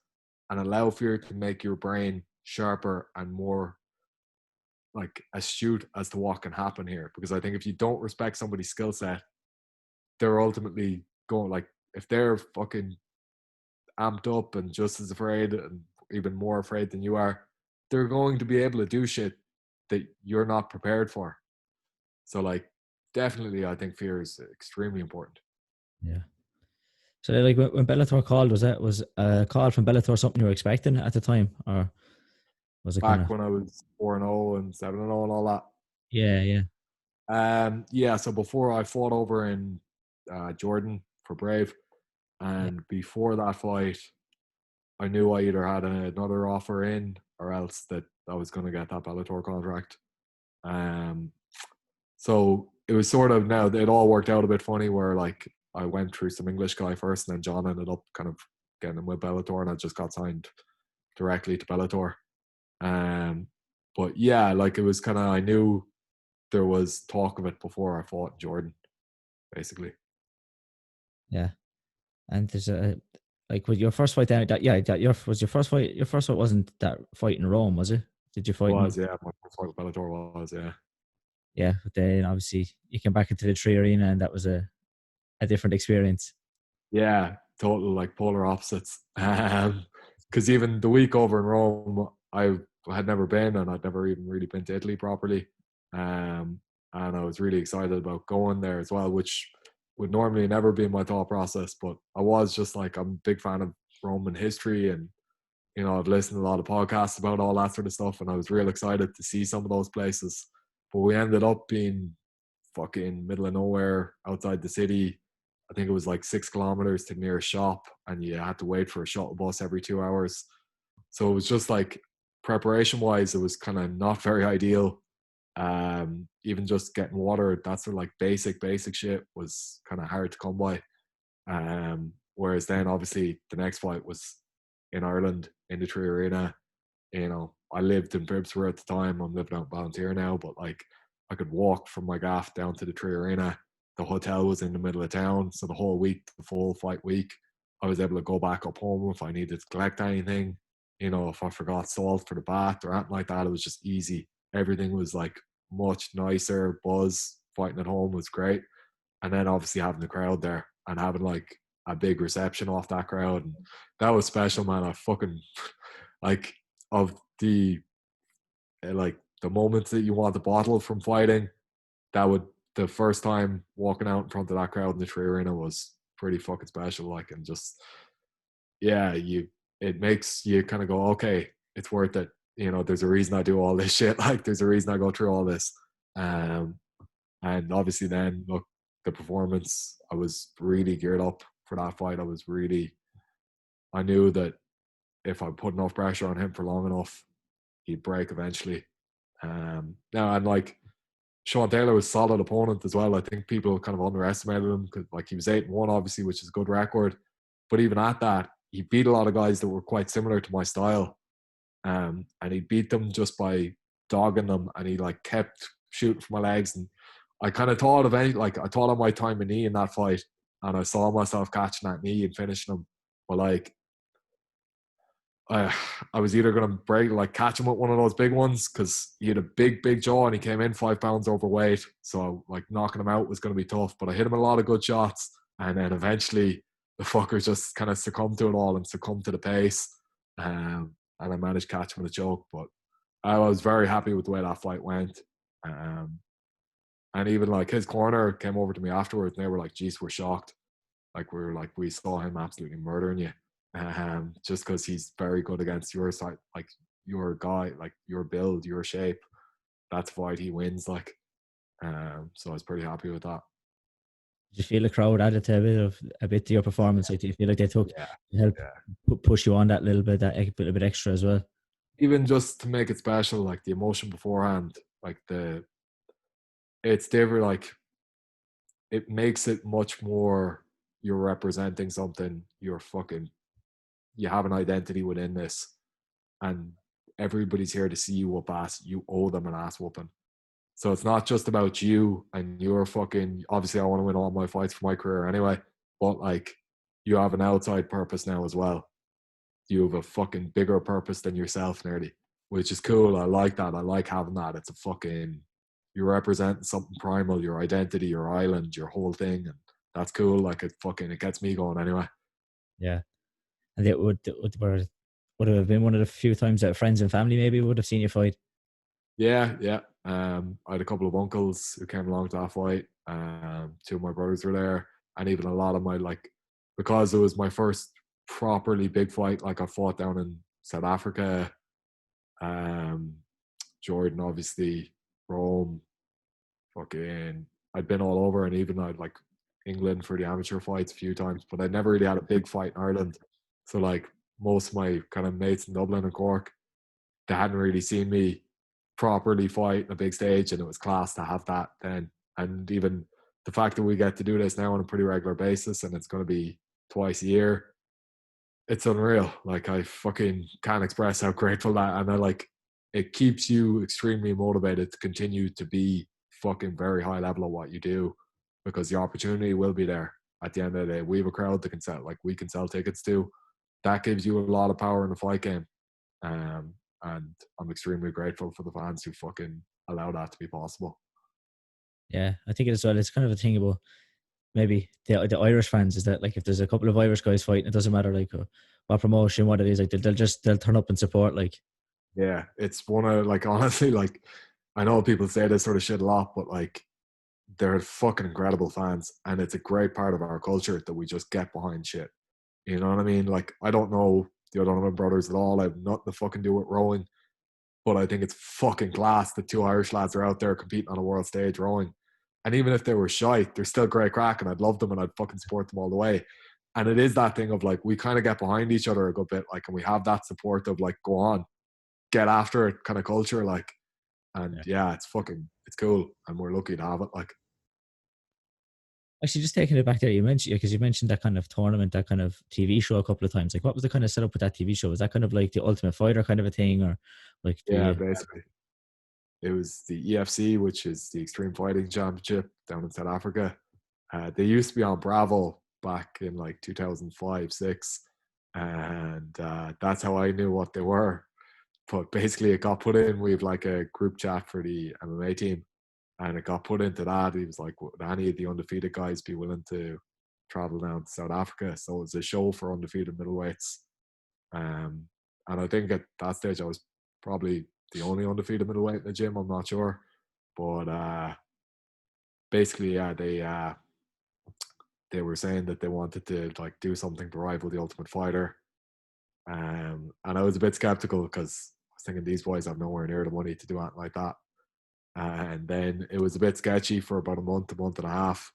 and allow fear to make your brain sharper and more like astute as to what can happen here. Because I think if you don't respect somebody's skill set, they're ultimately going like if they're fucking amped up and just as afraid and even more afraid than you are, they're going to be able to do shit that you're not prepared for. So like definitely I think fear is extremely important. yeah. So like when Bellator called, was a call from Bellator something you were expecting at the time, or was it kind Back of? when I was 4-0 and 7-0 and all that. Yeah, yeah, Yeah, so before I fought over in Jordan for Brave, yeah, and before that fight, I knew I either had another offer in or else that I was going to get that Bellator contract. Um, so it was sort of now it all worked out a bit funny where like I went through some English guy first, and then John ended up kind of getting him with Bellator, and I just got signed directly to Bellator. Um, but yeah, like it was kind of I knew there was talk of it before I fought Jordan, basically. yeah. And there's a like with your first fight down that yeah that your was your first fight. Your first fight wasn't that fight in Rome, was it? Did you fight in? Was yeah, my first fight with Bellator was yeah. Yeah, but then obviously you came back into the Tree Arena, and that was a different experience. Yeah, total like polar opposites. Because even the week over in Rome, I had never been, and I'd never even really been to Italy properly. Um, and I was really excited about going there as well, which would normally never be my thought process. But I was just like, I'm a big fan of Roman history, and I've listened to a lot of podcasts about all that sort of stuff, and I was real excited to see some of those places. But we ended up being fucking middle of nowhere outside the city. I think it was like 6 kilometers to the nearest shop, and you had to wait for a shuttle bus every 2 hours. So it was just like preparation wise, it was kind of not very ideal. Even just getting water, that sort of like basic shit was kind of hard to come by. Whereas then obviously the next fight was in Ireland in the Tree Arena. I lived in Bribsworth at the time. I'm living out in Ballantyre now, but like I could walk from my gaff down to the Tree Arena. The hotel was in the middle of town, so the whole week, the full fight week, I was able to go back up home if I needed to collect anything. If I forgot salt for the bath or anything like that, it was just easy. Everything was like much nicer. Buzz fighting at home was great, and then obviously having the crowd there and having like a big reception off that crowd, and that was special, man. I fucking like of the moments that you want to bottle from fighting, that would the first time walking out in front of that crowd in the Tree Arena was pretty fucking special. Like, and just yeah, it makes you kind of go, okay, it's worth it. There's a reason I do all this shit. Like, there's a reason I go through all this. Um, and obviously, then look, the performance, I was really geared up for that fight. I knew that if I put enough pressure on him for long enough, he'd break eventually. Now, and like Sean Taylor was a solid opponent as well. I think people kind of underestimated him because like he was 8-1, obviously, which is a good record. But even at that, he beat a lot of guys that were quite similar to my style. And he beat them just by dogging them, and he like kept shooting for my legs. And I kind of thought I thought I might time a knee in that fight, and I saw myself catching that knee and finishing him. But like I, I was either going to catch him with one of those big ones because he had a big jaw and he came in 5 pounds overweight. So like knocking him out was going to be tough. But I hit him a lot of good shots, and then eventually the fucker just kind of succumbed to it all and succumbed to the pace. And I managed to catch him with a choke. But I was very happy with the way that fight went. Um, and even like his corner came over to me afterwards, and they were like, "Geez, we're shocked." Like we saw him absolutely murdering you, just because he's very good against your side, like your guy, like your build, your shape. That's why he wins. Like, so I was pretty happy with that. Did you feel the crowd added to a bit to your performance? Like, do you feel like they took Yeah, to help yeah. push you on that little bit, that little bit extra as well? Even just to make it special, like the emotion beforehand, like it's different. Like it makes it much more. You're representing something. You have an identity within this, and everybody's here to see you whoop ass. You owe them an ass whooping. So it's not just about you and your fucking. Obviously, I want to win all my fights for my career anyway, but like, you have an outside purpose now as well. You have a fucking bigger purpose than yourself, nearly, which is cool. I like that. I like having that. It's a fucking. You're representing something primal, your identity, your island, your whole thing, and that's cool. Like it gets me going anyway. Yeah, and it would have been one of the few times that friends and family maybe would have seen you fight. Yeah, yeah. I had a couple of uncles who came along to that fight. Two of my brothers were there, and even a lot of my like because it was my first properly big fight. Like I fought down in South Africa, Jordan, obviously, Rome, fucking, I'd been all over, and even I'd like England for the amateur fights a few times, but I never really had a big fight in Ireland. So like most of my kind of mates in Dublin and Cork, they hadn't really seen me properly fight on a big stage, and it was class to have that then. And even the fact that we get to do this now on a pretty regular basis, and it's going to be twice a year, it's unreal. Like I fucking can't express how grateful that, and I like, it keeps you extremely motivated to continue to be fucking very high level at what you do, because the opportunity will be there at the end of the day. We have a crowd that can sell, like we can sell tickets to. That gives you a lot of power in the fight game. And I'm extremely grateful for the fans who fucking allow that to be possible. Yeah, I think it as well. It's kind of a thing about maybe the Irish fans, is that like if there's a couple of Irish guys fighting, it doesn't matter like what promotion, what it is, like they'll turn up and support. Like, Yeah, it's one of, like, honestly, like, I know people say this sort of shit a lot, but like, they're fucking incredible fans, and it's a great part of our culture that we just get behind shit. You know what I mean? Like, I don't know the O'Donovan brothers at all. I have nothing to fucking do with rowing, but I think it's fucking class that two Irish lads are out there competing on a world stage rowing. And even if they were shite, they're still great crack, and I'd love them and I'd fucking support them all the way. And it is that thing of like, we kind of get behind each other a good bit, like, and we have that support of like, go on, get after it kind of culture, like. And yeah. yeah, it's cool, and we're lucky to have it, like. Actually, just taking it back there, you mentioned, because you mentioned that kind of tournament, that kind of TV show a couple of times. Like, what was the kind of setup with that TV show? Was that kind of like the Ultimate Fighter kind of a thing, or like Yeah, the? basically it was the EFC, which is the Extreme Fighting Championship down in South Africa. They used to be on Bravo back in like 2005, 6, and that's how I knew what they were. But basically, it got put in. We have like a group chat for the MMA team, and it got put into that. He was like, would any of the undefeated guys be willing to travel down to South Africa? So it was a show for undefeated middleweights. Um, and I think at that stage I was probably the only undefeated middleweight in the gym. I'm not sure, but basically, yeah, they were saying that they wanted to like do something to rival the Ultimate Fighter. And I was a bit skeptical because I was thinking these boys have nowhere near the money to do anything like that. And then it was a bit sketchy for about a month and a half.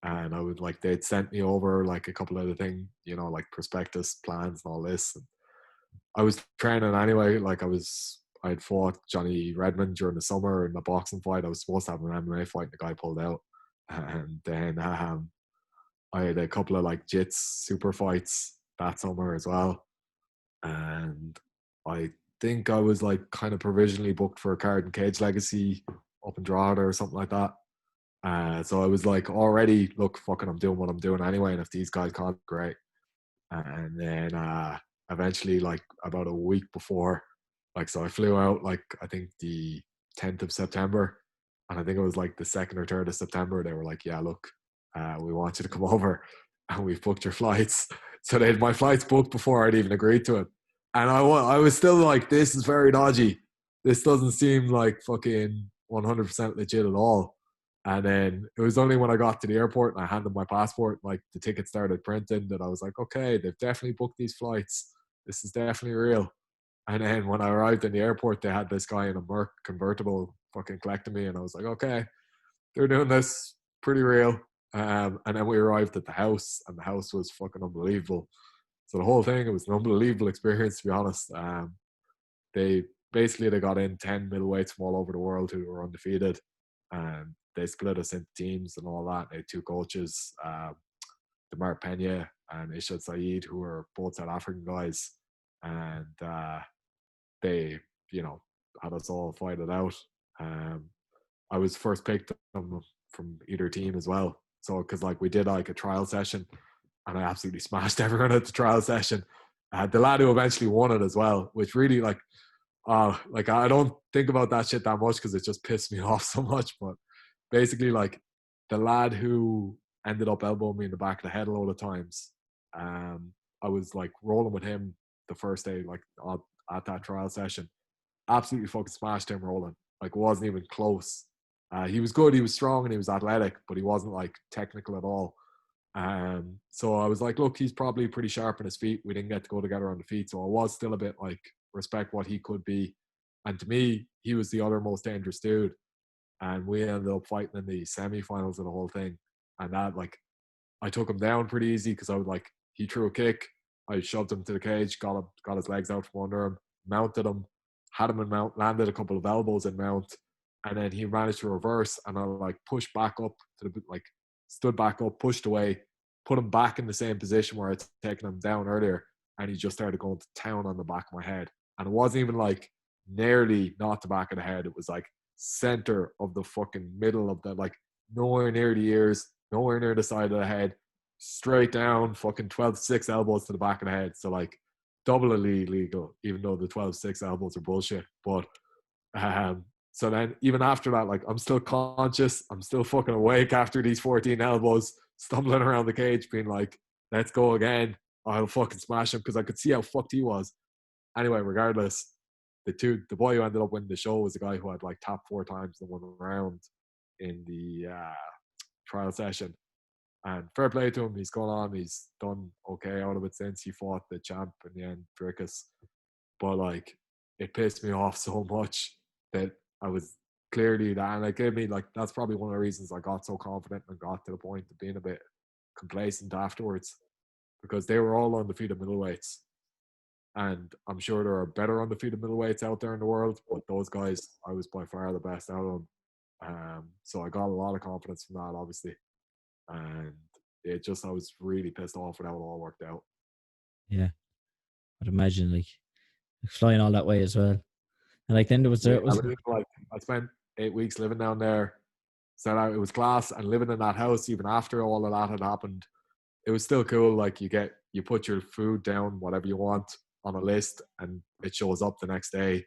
And I would like, they'd sent me over like a couple of the things, you know, like prospectus plans and all this. And I was training anyway. Like I'd fought Johnny Redmond during the summer in a boxing fight. I was supposed to have an MMA fight, and the guy pulled out. And then I had a couple of like Jits super fights that summer as well. And I think I was like kind of provisionally booked for a card in Cage Legacy up in Drogheda or something like that. So I was like, already, look, fucking, I'm doing what I'm doing anyway. And if these guys can't, great. And then eventually, like about a week before, like, so I flew out like I think the 10th of September, and I think it was like the 2nd or 3rd of September. They were like, yeah, look, we want you to come over, and we've booked your flights. So they had my flights booked before I'd even agreed to it, and I was still like, this is very dodgy. This doesn't seem like fucking 100% legit at all. And then it was only when I got to the airport and I handed my passport, like the ticket started printing, that I was like, okay, they've definitely booked these flights. This is definitely real. And then when I arrived in the airport, they had this guy in a Merc convertible fucking collecting me. And I was like, okay, they're doing this, pretty real. And then we arrived at the house, and the house was fucking unbelievable. So the whole thing, it was an unbelievable experience, to be honest. They basically, they got in 10 middleweights from all over the world who were undefeated, and they split us into teams and all that. They had two coaches, Demar Pena and Ishad Saeed, who were both South African guys, and they, you know, had us all fight it out. I was first picked from either team as well. So, because like we did like a trial session, and I absolutely smashed everyone at the trial session. The lad who eventually won it as well, which really like I don't think about that shit that much because it just pissed me off so much. But basically, like the lad who ended up elbowing me in the back of the head a load of times, I was like rolling with him the first day, like at that trial session. Absolutely fucking smashed him rolling. Like, wasn't even close. He was good, he was strong, and he was athletic, but he wasn't like technical at all. So I was like, look, he's probably pretty sharp on his feet. We didn't get to go together on the feet, so I was still a bit like, respect what he could be. And to me, he was the other most dangerous dude. And we ended up fighting in the semi-finals of the whole thing. And that, like, I took him down pretty easy because I was like, he threw a kick, I shoved him to the cage, got his legs out from under him, mounted him, had him in mount, landed a couple of elbows in mount, and then he managed to reverse, and I like pushed back up to the, like, stood back up, pushed away, put him back in the same position where I'd taken him down earlier, and he just started going to town on the back of my head. And it wasn't even like nearly not the back of the head, it was like center of the fucking middle of the, like, nowhere near the ears, nowhere near the side of the head, straight down, fucking 12-6 elbows to the back of the head. So like doubly illegal, even though the 12-6 elbows are bullshit. But so then even after that, like, I'm still conscious, I'm still fucking awake after these 14 elbows, stumbling around the cage, being like, let's go again. I'll fucking smash him, because I could see how fucked he was. Anyway, regardless, the boy who ended up winning the show was a guy who had like tapped 4 times in 1 round in the trial session. And fair play to him, he's gone on, he's done okay out of it since. He fought the champ in the end, Dricus. But like, it pissed me off so much that I was clearly that, and it gave me, like, that's probably one of the reasons I got so confident and got to the point of being a bit complacent afterwards, because they were all undefeated middleweights. And I'm sure there are better undefeated middleweights out there in the world, but those guys, I was by far the best out of them. So I got a lot of confidence from that, obviously. And it just, I was really pissed off when how it all worked out. Yeah, I'd imagine like flying all that way as well. And like then there was Yeah, like, I spent 8 weeks living down there. So it was class, and living in that house, even after all of that had happened, it was still cool. Like, you put your food down, whatever you want, on a list, and it shows up the next day.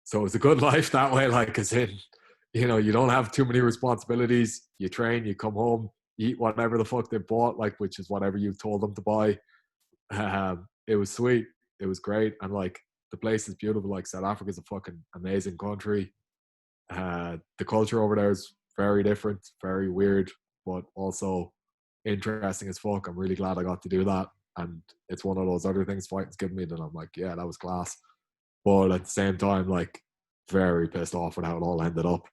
So it was a good life that way. Like, as in, you know, you don't have too many responsibilities. You train, you come home, you eat whatever the fuck they bought, like, which is whatever you told them to buy. It was sweet. It was great. And like, the place is beautiful. Like, South Africa is a fucking amazing country. The culture over there is very different, very weird, but also interesting as fuck. I'm really glad I got to do that. And it's one of those other things fighting's given me that I'm like, yeah, that was class. But at the same time, like, very pissed off with how it all ended up.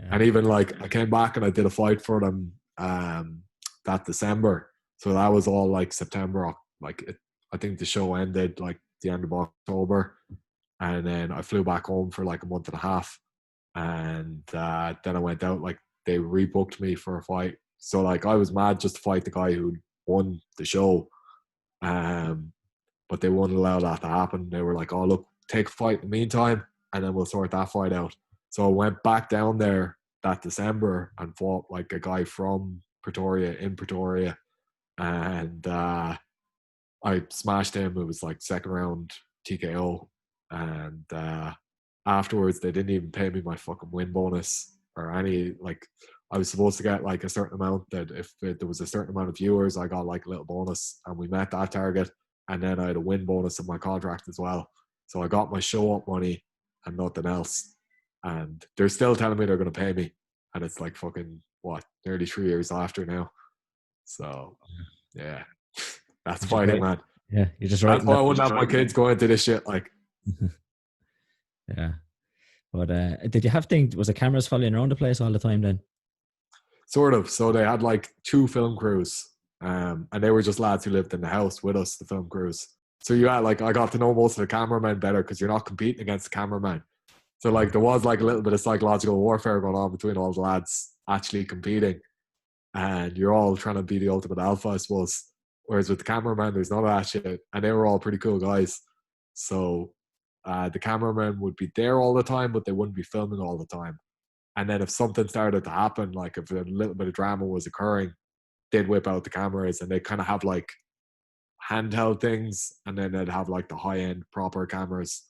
yeah. And even like, I came back and I did a fight for them that December. So that was all like September. I think the show ended like the end of October. And then I flew back home for like a month and a half. And then I went out, like, they rebooked me for a fight. So like, I was mad just to fight the guy who won the show. But they wouldn't allow that to happen. They were like, oh, look, take a fight in the meantime, and then we'll sort that fight out. So I went back down there that December and fought like a guy from Pretoria, in Pretoria. And I smashed him. It was like 2nd round TKO. And afterwards, they didn't even pay me my fucking win bonus or any, like, I was supposed to get like a certain amount, that if there was a certain amount of viewers, I got like a little bonus, and we met that target. And then I had a win bonus in my contract as well. So I got my show up money and nothing else. And they're still telling me they're going to pay me. And it's like fucking, what, nearly 3 years after now. So, yeah, that's fighting, man. Yeah, you're just right. That's why I wouldn't have my kids going into this shit. Like, yeah. But did you have things, was the cameras following around the place all the time then? sort of. So they had like 2 film crews. And they were just lads who lived in the house with us, the film crews. So you had like, I got to know most of the cameramen better because you're not competing against the cameraman. So like, there was like a little bit of psychological warfare going on between all the lads actually competing. And you're all trying to be the ultimate alpha, I suppose. Whereas with the cameraman, there's none of that shit. And they were all pretty cool guys. So the cameraman would be there all the time, but they wouldn't be filming all the time. And then if something started to happen, like if a little bit of drama was occurring, they'd whip out the cameras, and they kind of have like handheld things, and then they'd have like the high-end proper cameras.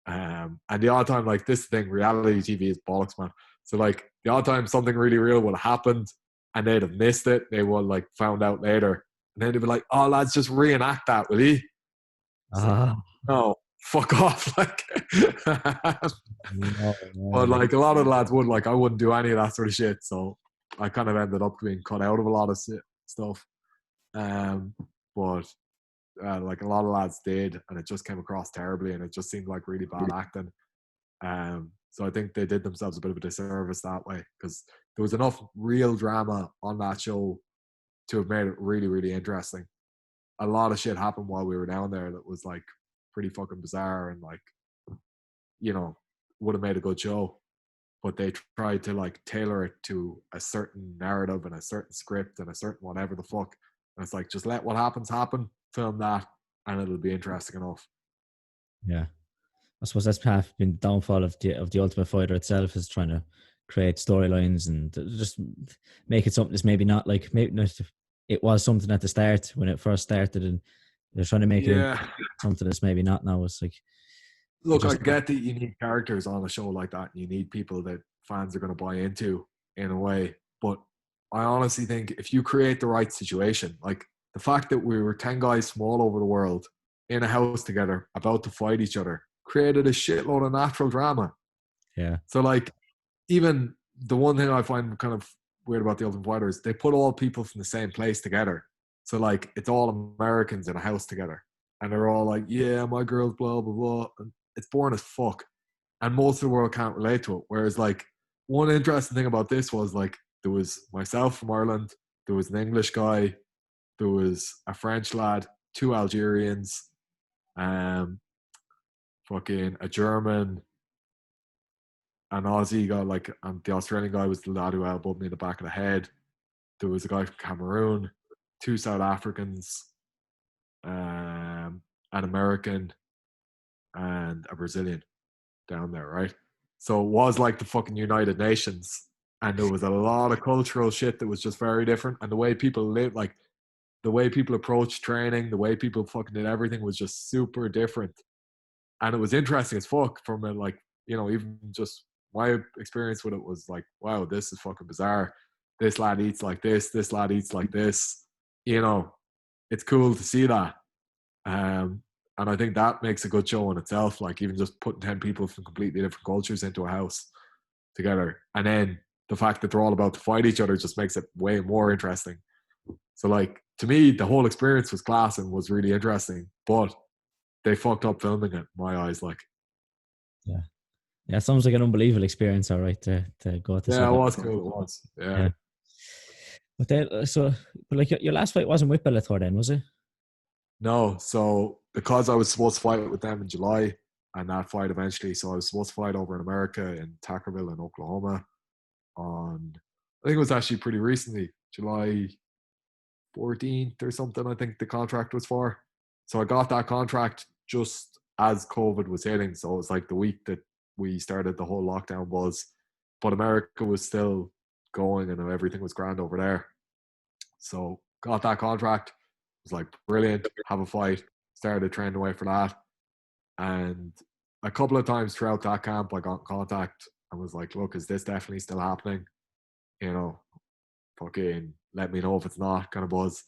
And the odd time, like, this thing, reality TV is bollocks, man. So like, the odd time something really real would have happened and they'd have missed it, they would like found out later, and then they'd be like, oh lads, just reenact that, will you? Like, no, fuck off. Like, No, but like, a lot of the lads would, like, I wouldn't do any of that sort of shit. So I kind of ended up being cut out of a lot of stuff. Um, but like a lot of lads did, and it just came across terribly, and it just seemed like really bad acting. So I think they did themselves a bit of a disservice that way, because there was enough real drama on that show to have made it really, really interesting. A lot of shit happened while we were down there that was like pretty fucking bizarre, and like, you know, would have made a good show. But they tried to like tailor it to a certain narrative and a certain script and a certain whatever the fuck. And it's like, just let what happens happen, film that, and it'll be interesting enough. Yeah. I suppose that's half been the downfall of the Ultimate Fighter itself, is trying to create storylines and just make it something that's maybe not like, maybe not, it was something at the start when it first started, and they're trying to make it Yeah. something that's maybe not now. It's like, Look, I just, get that you need characters on a show like that, and you need people that fans are going to buy into in a way. But I honestly think if you create the right situation, like the fact that we were 10 guys from all over the world in a house together about to fight each other created a shitload of natural drama. yeah, So, like, even the one thing I find kind of weird about the Ultimate Fighter is they put all people from the same place together. So, like, it's all Americans in a house together. And they're all like, yeah, my girl's blah, blah, blah. And it's boring as fuck. And most of the world can't relate to it. Whereas, like, one interesting thing about this was, like, there was myself from Ireland, there was an English guy, there was a French lad, two Algerians, fucking a German, an Aussie guy, like, and the Australian guy was the lad who elbowed me in the back of the head. There was a guy from Cameroon, two South Africans, an American, and a Brazilian down there, right? So it was like the fucking United Nations, and there was a lot of cultural shit that was just very different, and the way people live, like the way people approached training, the way people fucking did everything was just super different, and it was interesting as fuck from a, like, you know, even just my experience with it was like, wow, this is fucking bizarre. This lad eats like this lad eats like this, you know. It's cool to see that. And I think that makes a good show in itself. Like, even just putting 10 people from completely different cultures into a house together, and then the fact that they're all about to fight each other just makes it way more interesting. So, like, to me, the whole experience was class and was really interesting, but they fucked up filming it in my eyes. Like, yeah, yeah. It sounds like an unbelievable experience. All right, to go to yeah, South it was Africa. cool. It was. Yeah. Yeah. But then, but like your last fight wasn't with Bellator then, was it? No, so because I was supposed to fight with them in July, and that fight eventually, so I was supposed to fight over in America in Tuckerville in Oklahoma on, I think it was actually pretty recently, July 14th or something, I think the contract was for. So I got that contract just as COVID was hitting. So it was like the week that we started the whole lockdown buzz, but America was still going and everything was grand over there. So got that contract. It was like, brilliant, have a fight. Started training away for that. And a couple of times throughout that camp, I got in contact and was like, look, is this definitely still happening? You know, fucking let me know if it's not, kind of buzz.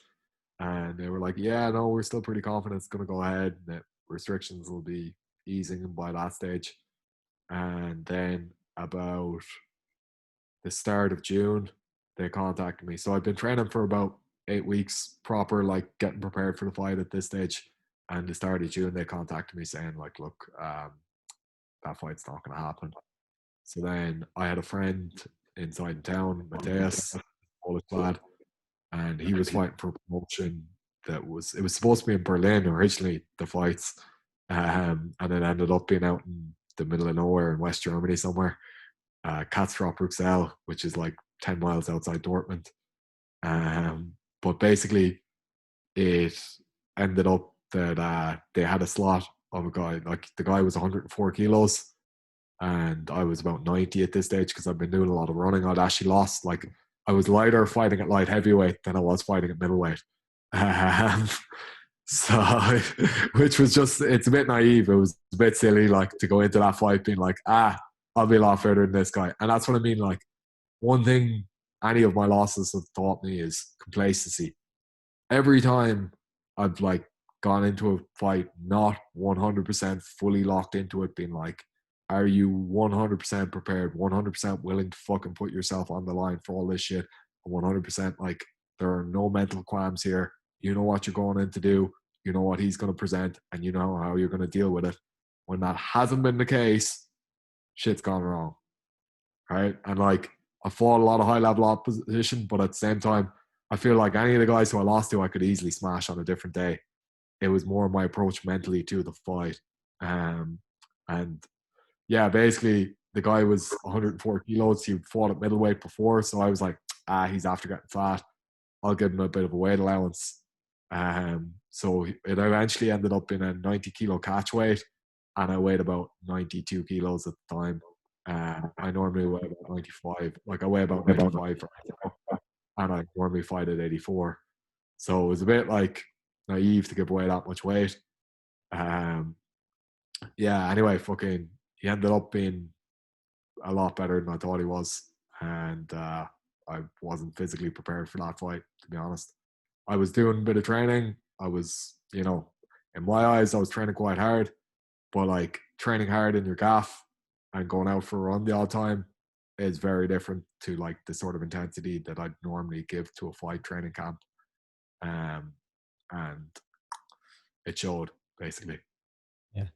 And they were like, yeah, no, we're still pretty confident it's going to go ahead. And that restrictions will be easing by that stage. And then about the start of June, they contacted me. So I've been training for about 8 weeks, proper, like getting prepared for the fight at this stage. And the start of June, they contacted me saying, like, look, that fight's not going to happen. So then I had a friend inside town, Mateus, Polish lad, and he was fighting for a promotion that was, it was supposed to be in Berlin originally, the fights, and it ended up being out in the middle of nowhere in West Germany somewhere, Katzrop Bruxelles, which is like 10 miles outside Dortmund. But basically, it ended up that they had a slot of a guy, like the guy was 104 kilos, and I was about 90 at this stage because I've been doing a lot of running. I'd actually lost, like, I was lighter fighting at light heavyweight than I was fighting at middleweight. Um, so, which was just, it's a bit naive. It was a bit silly, like, to go into that fight being like, I'll be a lot further than this guy. And that's what I mean. Like, one thing any of my losses have taught me is complacency. Every time I've, like, gone into a fight not 100% fully locked into it, being like, are you 100% prepared, 100% willing to fucking put yourself on the line for all this shit, 100% like, there are no mental qualms here, you know what you're going in to do, you know what he's going to present, and you know how you're going to deal with it. When that hasn't been the case, shit's gone wrong, right? And like, I fought a lot of high level opposition, but at the same time, I feel like any of the guys who I lost to, I could easily smash on a different day. It was more my approach mentally to the fight. And yeah, basically the guy was 104 kilos. He fought at middleweight before, so I was like, he's after getting fat. I'll give him a bit of a weight allowance. So it eventually ended up in a 90 kilo catch weight, and I weighed about 92 kilos at the time. I normally weigh about 95. Like, I weigh about 95 and I normally fight at 84. So it was a bit like naive to give away that much weight. Yeah, anyway, fucking, he ended up being a lot better than I thought he was. And I wasn't physically prepared for that fight, to be honest. I was doing a bit of training. I was, in my eyes, I was training quite hard. But like, training hard in your gaff and going out for a run the odd time is very different to like the sort of intensity that I'd normally give to a fight training camp. And it showed, basically. Yeah.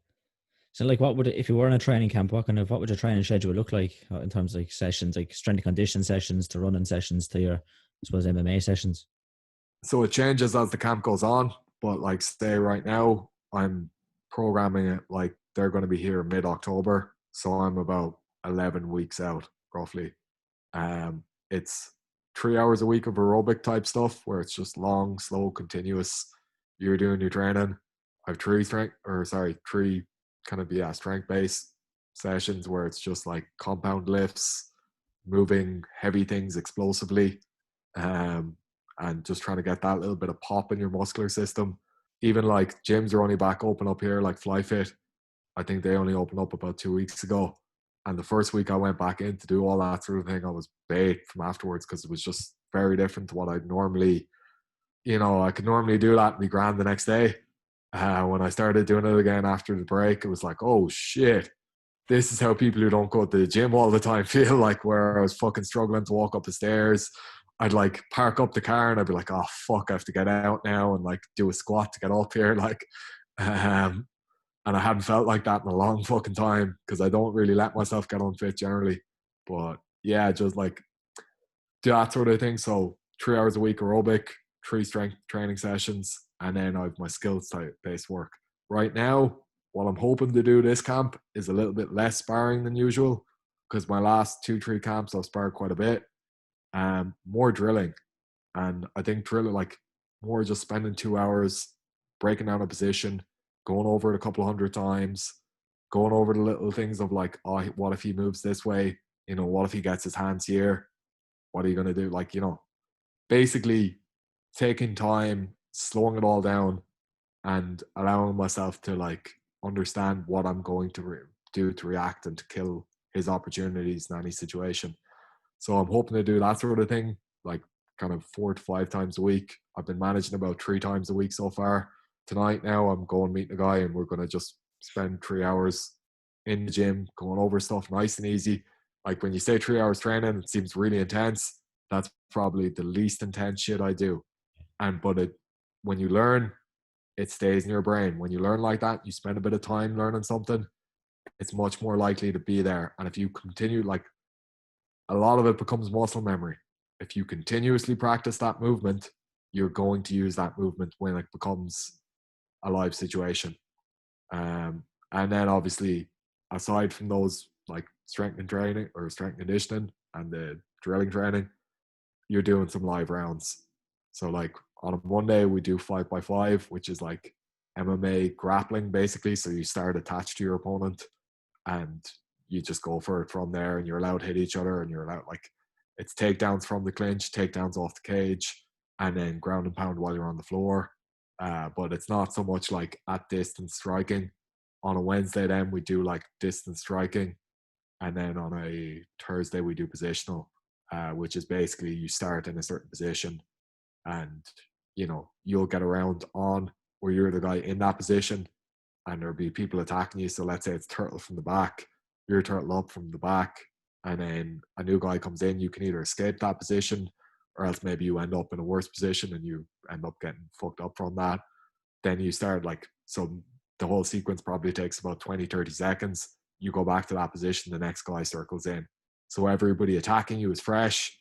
So like, if you were in a training camp, what would your training schedule look like in terms of like sessions, like strength and condition sessions to running sessions to your, I suppose, MMA sessions? So it changes as the camp goes on, but like, say right now, I'm programming it like they're going to be here mid-October. So I'm about 11 weeks out, roughly. It's 3 hours a week of aerobic type stuff where it's just long, slow, continuous. You're doing your training. I have three strength-based sessions where it's just like compound lifts, moving heavy things explosively, and just trying to get that little bit of pop in your muscular system. Even like, gyms are only back open up here, like FlyFit. I think they only opened up about 2 weeks ago. And the first week I went back in to do all that sort of thing, I was baked from afterwards, because it was just very different to what I'd normally, I could normally do that and be grand the next day. When I started doing it again after the break, it was like, oh shit, this is how people who don't go to the gym all the time feel, like, where I was fucking struggling to walk up the stairs. I'd like park up the car and I'd be like, oh fuck, I have to get out now and like do a squat to get up here. Like, and I hadn't felt like that in a long fucking time, because I don't really let myself get unfit generally. But yeah, just like do that sort of thing. So 3 hours a week aerobic, 3 strength training sessions, and then I have my skills type based work. Right now, what I'm hoping to do this camp is a little bit less sparring than usual, because my last 2-3 camps I've sparred quite a bit. More drilling. And I think drilling, like, more just spending 2 hours breaking down a position, going over it a couple of hundred times, going over the little things of like, oh, what if he moves this way? What if he gets his hands here? What are you going to do? Like, basically taking time, slowing it all down, and allowing myself to like understand what I'm going to do to react and to kill his opportunities in any situation. So I'm hoping to do that sort of thing, like kind of 4 to 5 times a week. I've been managing about 3 times a week so far. Tonight now I'm going meeting a guy and we're going to just spend 3 hours in the gym going over stuff nice and easy. Like, when you say 3 hours training, it seems really intense. That's probably the least intense shit I do. But when you learn, it stays in your brain. When you learn like that, you spend a bit of time learning something, it's much more likely to be there. And if you continue, like, a lot of it becomes muscle memory. If you continuously practice that movement, you're going to use that movement when it becomes a live situation. And then obviously, aside from those like strength and training or strength conditioning and the drilling training, you're doing some live rounds. So like, on a Monday we do 5x5, which is like MMA grappling basically. So you start attached to your opponent and you just go for it from there, and you're allowed to hit each other, and you're allowed, like, it's takedowns from the clinch, takedowns off the cage, and then ground and pound while you're on the floor. But it's not so much like at distance striking. On a Wednesday then we do like distance striking, and then on a Thursday we do positional, which is basically you start in a certain position and you'll get around on where you're the guy in that position, and there'll be people attacking you. So let's say it's turtle from the back, you're turtle up from the back, and then a new guy comes in. You can either escape that position or else maybe you end up in a worse position and you end up getting fucked up from that. Then you start so the whole sequence probably takes about 20, 30 seconds. You go back to that position, the next guy circles in. So everybody attacking you is fresh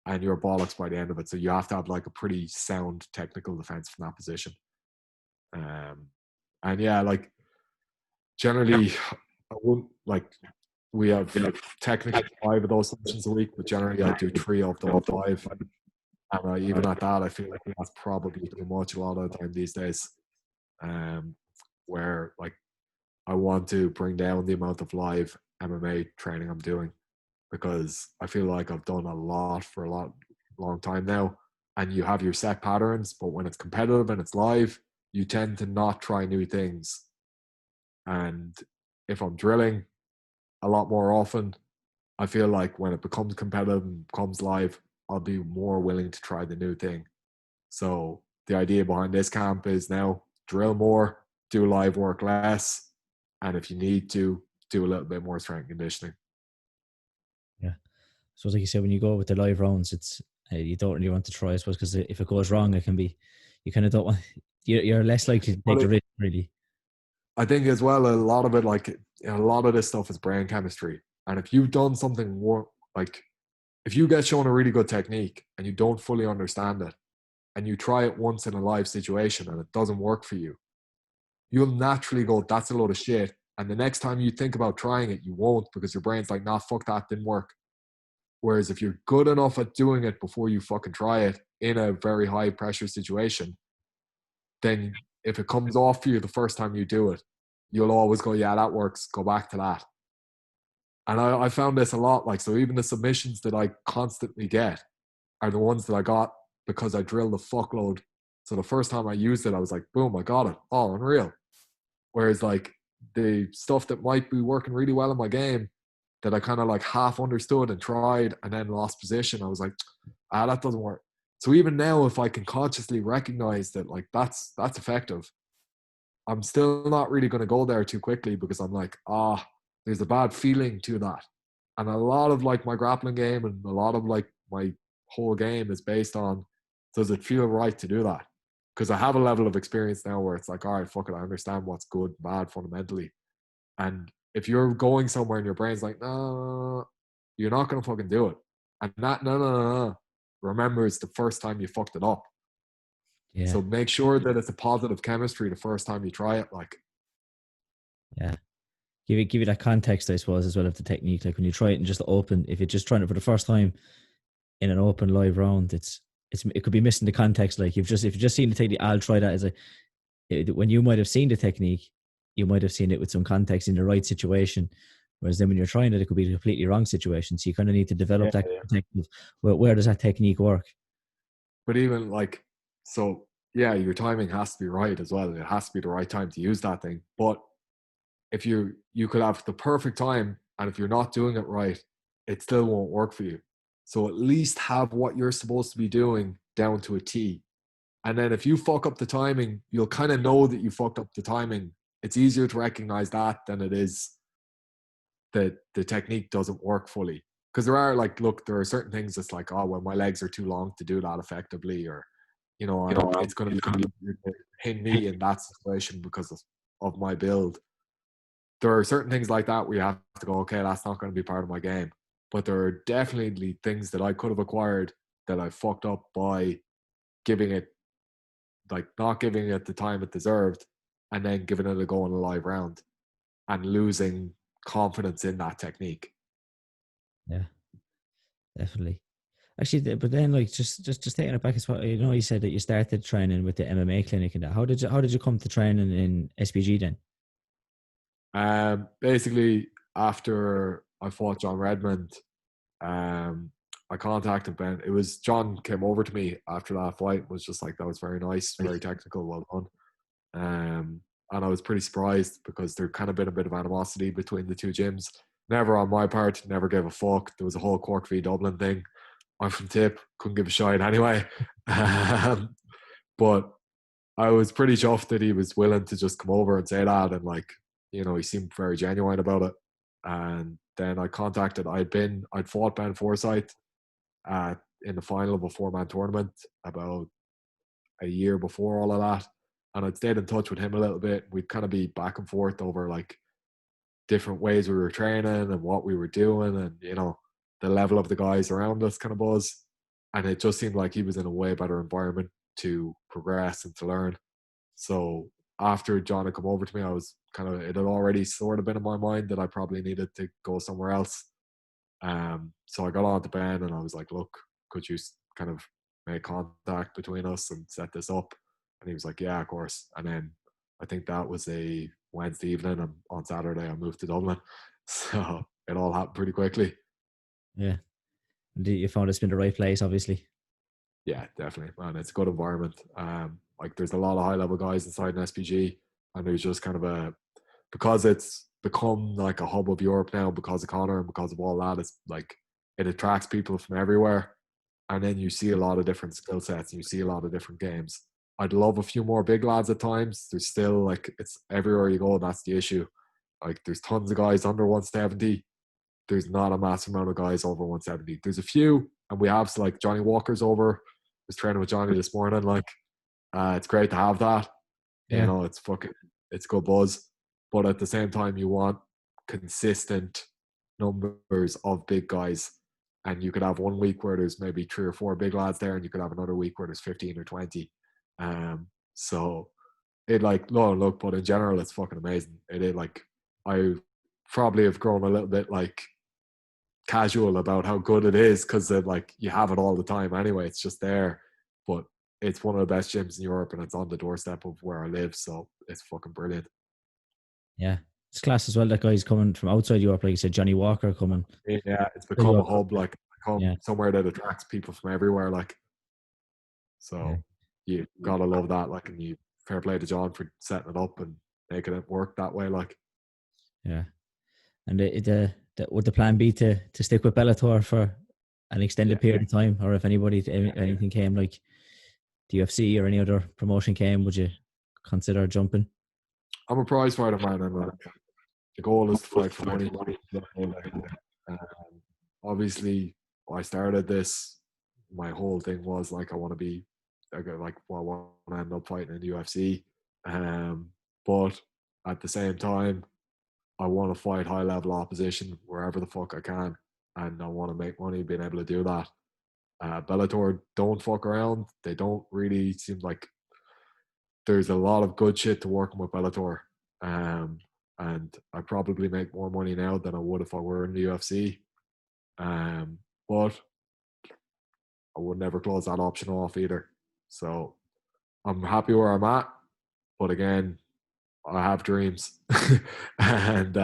and you're bollocks by the end of it. So you have to have a pretty sound technical defense from that position. And yeah, generally, I wouldn't we have technically 5 of those sessions a week, but generally I do 3 of those 5. And even at that, I feel like that's probably too much a lot of the time these days. Where I want to bring down the amount of live MMA training I'm doing, because I feel like I've done a lot for a long time now, and you have your set patterns, but when it's competitive and it's live, you tend to not try new things. And if I'm drilling a lot more often, I feel like when it becomes competitive and becomes live, I'll be more willing to try the new thing. So the idea behind this camp is now drill more, do live work less, and if you need to, do a little bit more strength conditioning. Yeah. So like you said, when you go with the live rounds, it's you don't really want to try, I suppose, because if it goes wrong, it can be, you kind of don't want, you're less likely to take the risk, really. I think as well, a lot of it, a lot of this stuff is brain chemistry. And if you've done something more, if you get shown a really good technique and you don't fully understand it, and you try it once in a live situation and it doesn't work for you, you'll naturally go, that's a load of shit. And the next time you think about trying it, you won't, because your brain's like, nah, fuck that, didn't work. Whereas if you're good enough at doing it before you fucking try it in a very high pressure situation, then if it comes off for you the first time you do it, you'll always go, yeah, that works, go back to that. And I found this a lot. So even the submissions that I constantly get are the ones that I got because I drilled a fuckload. So the first time I used it, I was like, boom, I got it. Oh, unreal. Whereas the stuff that might be working really well in my game that I kind of half understood and tried and then lost position, I was like, that doesn't work. So even now, if I can consciously recognize that that's effective, I'm still not really going to go there too quickly, because I'm like, there's a bad feeling to that. And a lot of my grappling game and a lot of my whole game is based on, does it feel right to do that? Because I have a level of experience now where it's like, all right, fuck it, I understand what's good and bad fundamentally. And if you're going somewhere and your brain's like, no, you're not going to fucking do it. And that, no. Remember, it's the first time you fucked it up. Yeah. So make sure that it's a positive chemistry the first time you try it. Yeah. Give you that context, I suppose, as well, of the technique. When you try it and just open, if you're just trying it for the first time in an open live round, it could be missing the context. If you've just seen the technique, I'll try that when you might have seen the technique, you might have seen it with some context in the right situation. Whereas then when you're trying it, it could be a completely wrong situation. So you kind of need to develop that context of where does that technique work? But even your timing has to be right as well. It has to be the right time to use that thing. But if you could have the perfect time, and if you're not doing it right, it still won't work for you. So at least have what you're supposed to be doing down to a T. And then if you fuck up the timing, you'll kind of know that you fucked up the timing. It's easier to recognize that than it is that the technique doesn't work fully. Because there are there are certain things that's well, my legs are too long to do that effectively, or it's going to pin me in that situation because of my build. There are certain things like that where you have to go, okay, that's not going to be part of my game. But there are definitely things that I could have acquired that I fucked up by giving it, not giving it the time it deserved, and then giving it a go in a live round and losing confidence in that technique. Yeah, definitely. Actually, but then just taking it back as well, you said that you started training with the MMA clinic and that. How did you come to training in SBG then? Basically, after I fought John Redmond, I contacted Ben. It was John came over to me after that fight. Was just that was very nice, very technical, well done. And I was pretty surprised because there kind of been a bit of animosity between the two gyms. Never on my part, never gave a fuck. There was a whole Cork v Dublin thing. I'm from Tip, couldn't give a shit anyway. But I was pretty chuffed that he was willing to just come over and say that, and he seemed very genuine about it. And then I contacted, I'd fought Ben Forsyth at in the final of a 4-man tournament about a year before all of that. And I'd stayed in touch with him a little bit. We'd kind of be back and forth over like different ways we were training and what we were doing, and the level of the guys around us kind of buzz. And it just seemed like he was in a way better environment to progress and to learn. So after John had come over to me, I was it had already sort of been in my mind that I probably needed to go somewhere else. So I got on to Ben and I was like, look, could you kind of make contact between us and set this up? And he was like, yeah, of course. And then I think that was a Wednesday evening, and on Saturday I moved to Dublin. So it all happened pretty quickly. Yeah. And you found it's been the right place, obviously. Yeah, definitely, man. It's a good environment. Like there's a lot of high level guys inside an SBG, and there's just because it's become like a hub of Europe now because of Connor and because of all that. It's like it attracts people from everywhere, and then you see a lot of different skill sets and you see a lot of different games. I'd love a few more big lads at times. There's still like it's everywhere you go. That's the issue. Like there's tons of guys under 170. There's not a massive amount of guys over 170. There's a few, and we have like Johnny Walker's over. I was training with Johnny this morning. Like, it's great to have that. Yeah. It's good buzz. But at the same time, you want consistent numbers of big guys. And you could have one week where there's maybe 3 or 4 big lads there, and you could have another week where there's 15 or 20. So it like, no, look, but in general, it's fucking amazing. It is like, I probably have grown a little bit like casual about how good it is because like you have it all the time anyway. It's just there, but it's one of the best gyms in Europe and it's on the doorstep of where I live, so it's fucking brilliant. Yeah. It's class as well that guys coming from outside Europe, like you said, Johnny Walker coming. Yeah, it's become a hub, like Yeah. somewhere that attracts people from everywhere, like, Yeah. so you gotta love that, like, and you fair play to John for setting it up and making it work that way, like. Yeah. And would the plan be to stick with Bellator for an extended period of time, or if anything came like the UFC or any other promotion came, would you consider jumping? I'm a prize fighter, man, and the goal is to fight for money. Um, obviously, I started this. My whole thing was like I want to be, I want to end up fighting in the UFC. But at the same time, I want to fight high level opposition wherever the fuck I can, and I want to make money being able to do that. Bellator don't fuck around. They don't really seem like there's a lot of good shit to working with Bellator. And I probably make more money now than I would if I were in the UFC. But I would never close that option off either. So I'm happy where I'm at. But again, I have dreams. And,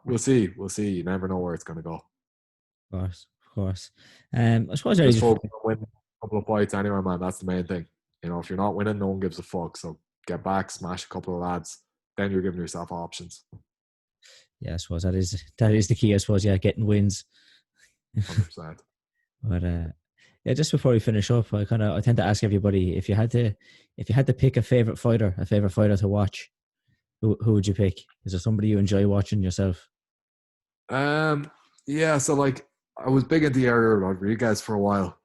we'll see. We'll see. You never know where it's going to go. Of course, of course. I suppose Just focus on winning a couple of fights anyway, man. That's the main thing. If you're not winning, no one gives a fuck. So get back, smash a couple of lads. Then you're giving yourself options. Yeah, I suppose that is the key. I suppose, yeah, getting wins. 100%. But yeah, just before we finish up, I tend to ask everybody if you had to pick a favorite fighter to watch, who would you pick? Is there somebody you enjoy watching yourself? Yeah. So like, I was big into Yair Rodriguez for a while,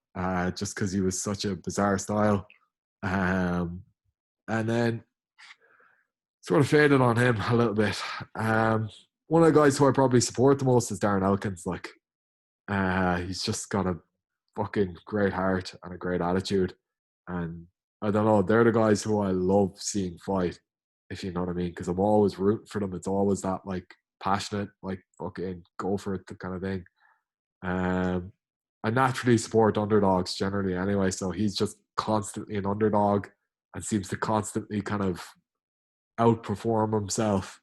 just because he was such a bizarre style, and then sort of faded on him a little bit. One of the guys who I probably support the most is Darren Elkins. Like, he's just got a fucking great heart and a great attitude, and I don't know, they're the guys who I love seeing fight, if you know what I mean, because I'm always rooting for them. It's always that like passionate, like fucking go for it kind of thing. I naturally support underdogs generally anyway, so he's just constantly an underdog and seems to constantly kind of outperform himself.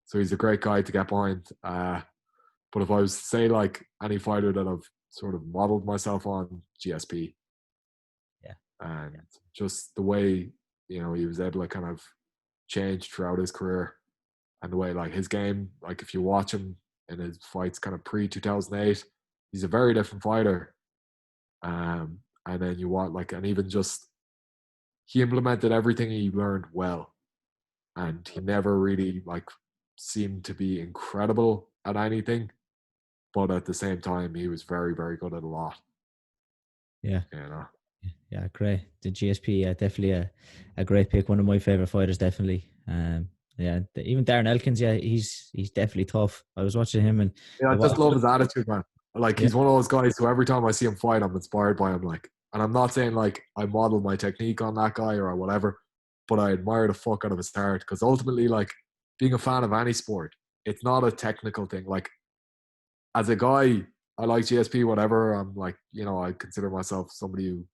So he's a great guy to get behind. But if I was to say like any fighter that I've sort of modeled myself on, GSP. Yeah. And just the way, he was able to kind of change throughout his career, and the way like his game, like if you watch him in his fights kind of pre-2008, he's a very different fighter. And then you want like, and even just, he implemented everything he learned well. And he never really like seemed to be incredible at anything. But at the same time, he was very, very good at a lot. Yeah. You know. Yeah, great. The GSP, definitely a great pick. One of my favorite fighters, definitely. Yeah, even Darren Elkins, yeah, he's definitely tough. I was watching him, and Yeah, I just love his attitude, man. Like yeah, he's one of those guys who every time I see him fight, I'm inspired by him. Like, and I'm not saying like I model my technique on that guy or whatever, but I admire the fuck out of his heart because ultimately, like, being a fan of any sport, it's not a technical thing. Like, as a guy, I like GSP, whatever. I'm like, I consider myself somebody who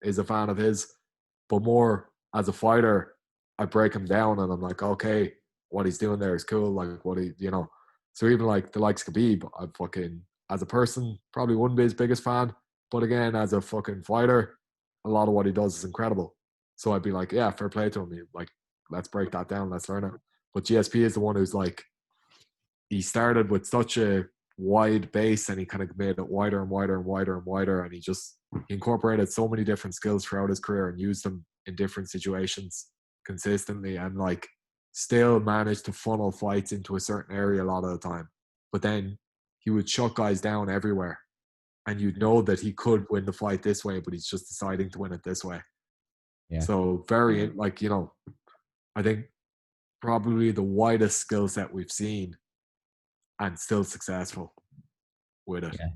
is a fan of his, but more as a fighter, I break him down and I'm like, okay, what he's doing there is cool. Like what he. So even like the likes of Khabib, I fucking, as a person, probably wouldn't be his biggest fan. But again, as a fucking fighter, a lot of what he does is incredible. So I'd be like, yeah, fair play to him. Like, let's break that down. Let's learn it. But GSP is the one who's like, he started with such a wide base and he kind of made it wider and wider and wider and wider. And he incorporated so many different skills throughout his career and used them in different situations consistently and like still managed to funnel fights into a certain area a lot of the time. But then he would shut guys down everywhere. And you'd know that he could win the fight this way, but he's just deciding to win it this way. yeah, So very like, I think probably the widest skill set we've seen and still successful with it. yeah.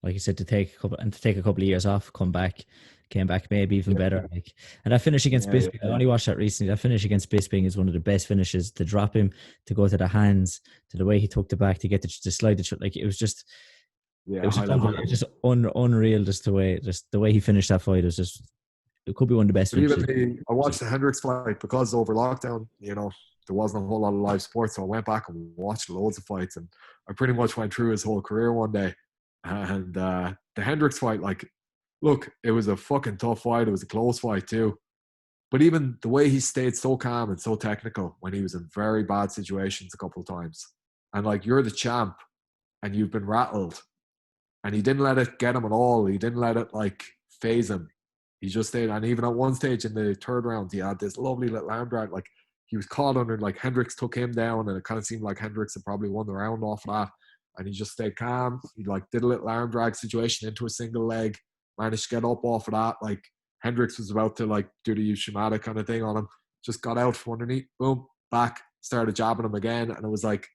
Like you said, to take a couple of years off, come back, came back maybe even Yeah, better. Like, and that finish against yeah, Bisping, I only watched that recently. That finish against Bisping is one of the best finishes. To drop him, to go to the hands, to the way he took the back, to get to slide like it yeah, was high just level. unbelievable. It was just unreal. Just the way he finished that fight. It could be one of the best But even finishes. I watched the Hendricks fight because over lockdown, there wasn't a whole lot of live sports, so I went back and watched loads of fights, and I pretty much went through his whole career one day. And the Hendricks fight, like, look, it was a fucking tough fight. It was a close fight too. But even the way he stayed so calm and so technical when he was in very bad situations a couple of times, and like you're the champ and you've been rattled, and he didn't let it get him at all. He didn't let it like phase him. He just stayed. And even at one stage in the third round, he had this lovely little arm drag. Like he was caught under, like Hendricks took him down, and it kind of seemed like Hendricks had probably won the round off of that. And he just stayed calm. He like did a little arm drag situation into a single leg, managed to get up off of that. Like Hendricks was about to like do the Ushimada kind of thing on him, just got out from underneath, boom, back, started jabbing him again. And it was like,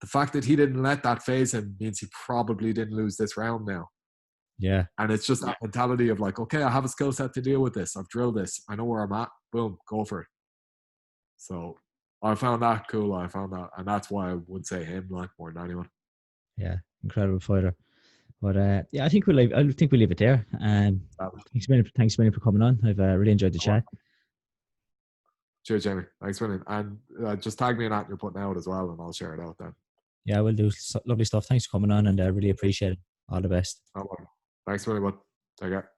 the fact that he didn't let that phase him means he probably didn't lose this round now. Yeah, And it's just that mentality of like, okay, I have a skill set to deal with this. I've drilled this. I know where I'm at. Boom, go for it. So I found that cool. I found that. And that's why I would say him like more than anyone. yeah, incredible fighter. But yeah, I think we'll leave it there. Thanks a million for coming on. I've really enjoyed the chat. Cheers, Jamie. Thanks for it. And just tag me in that you're putting out as well, and I'll share it out then. Yeah, we'll do. Lovely stuff. Thanks for coming on, and I really appreciate it. All the best. Thanks for it, bud. Take care.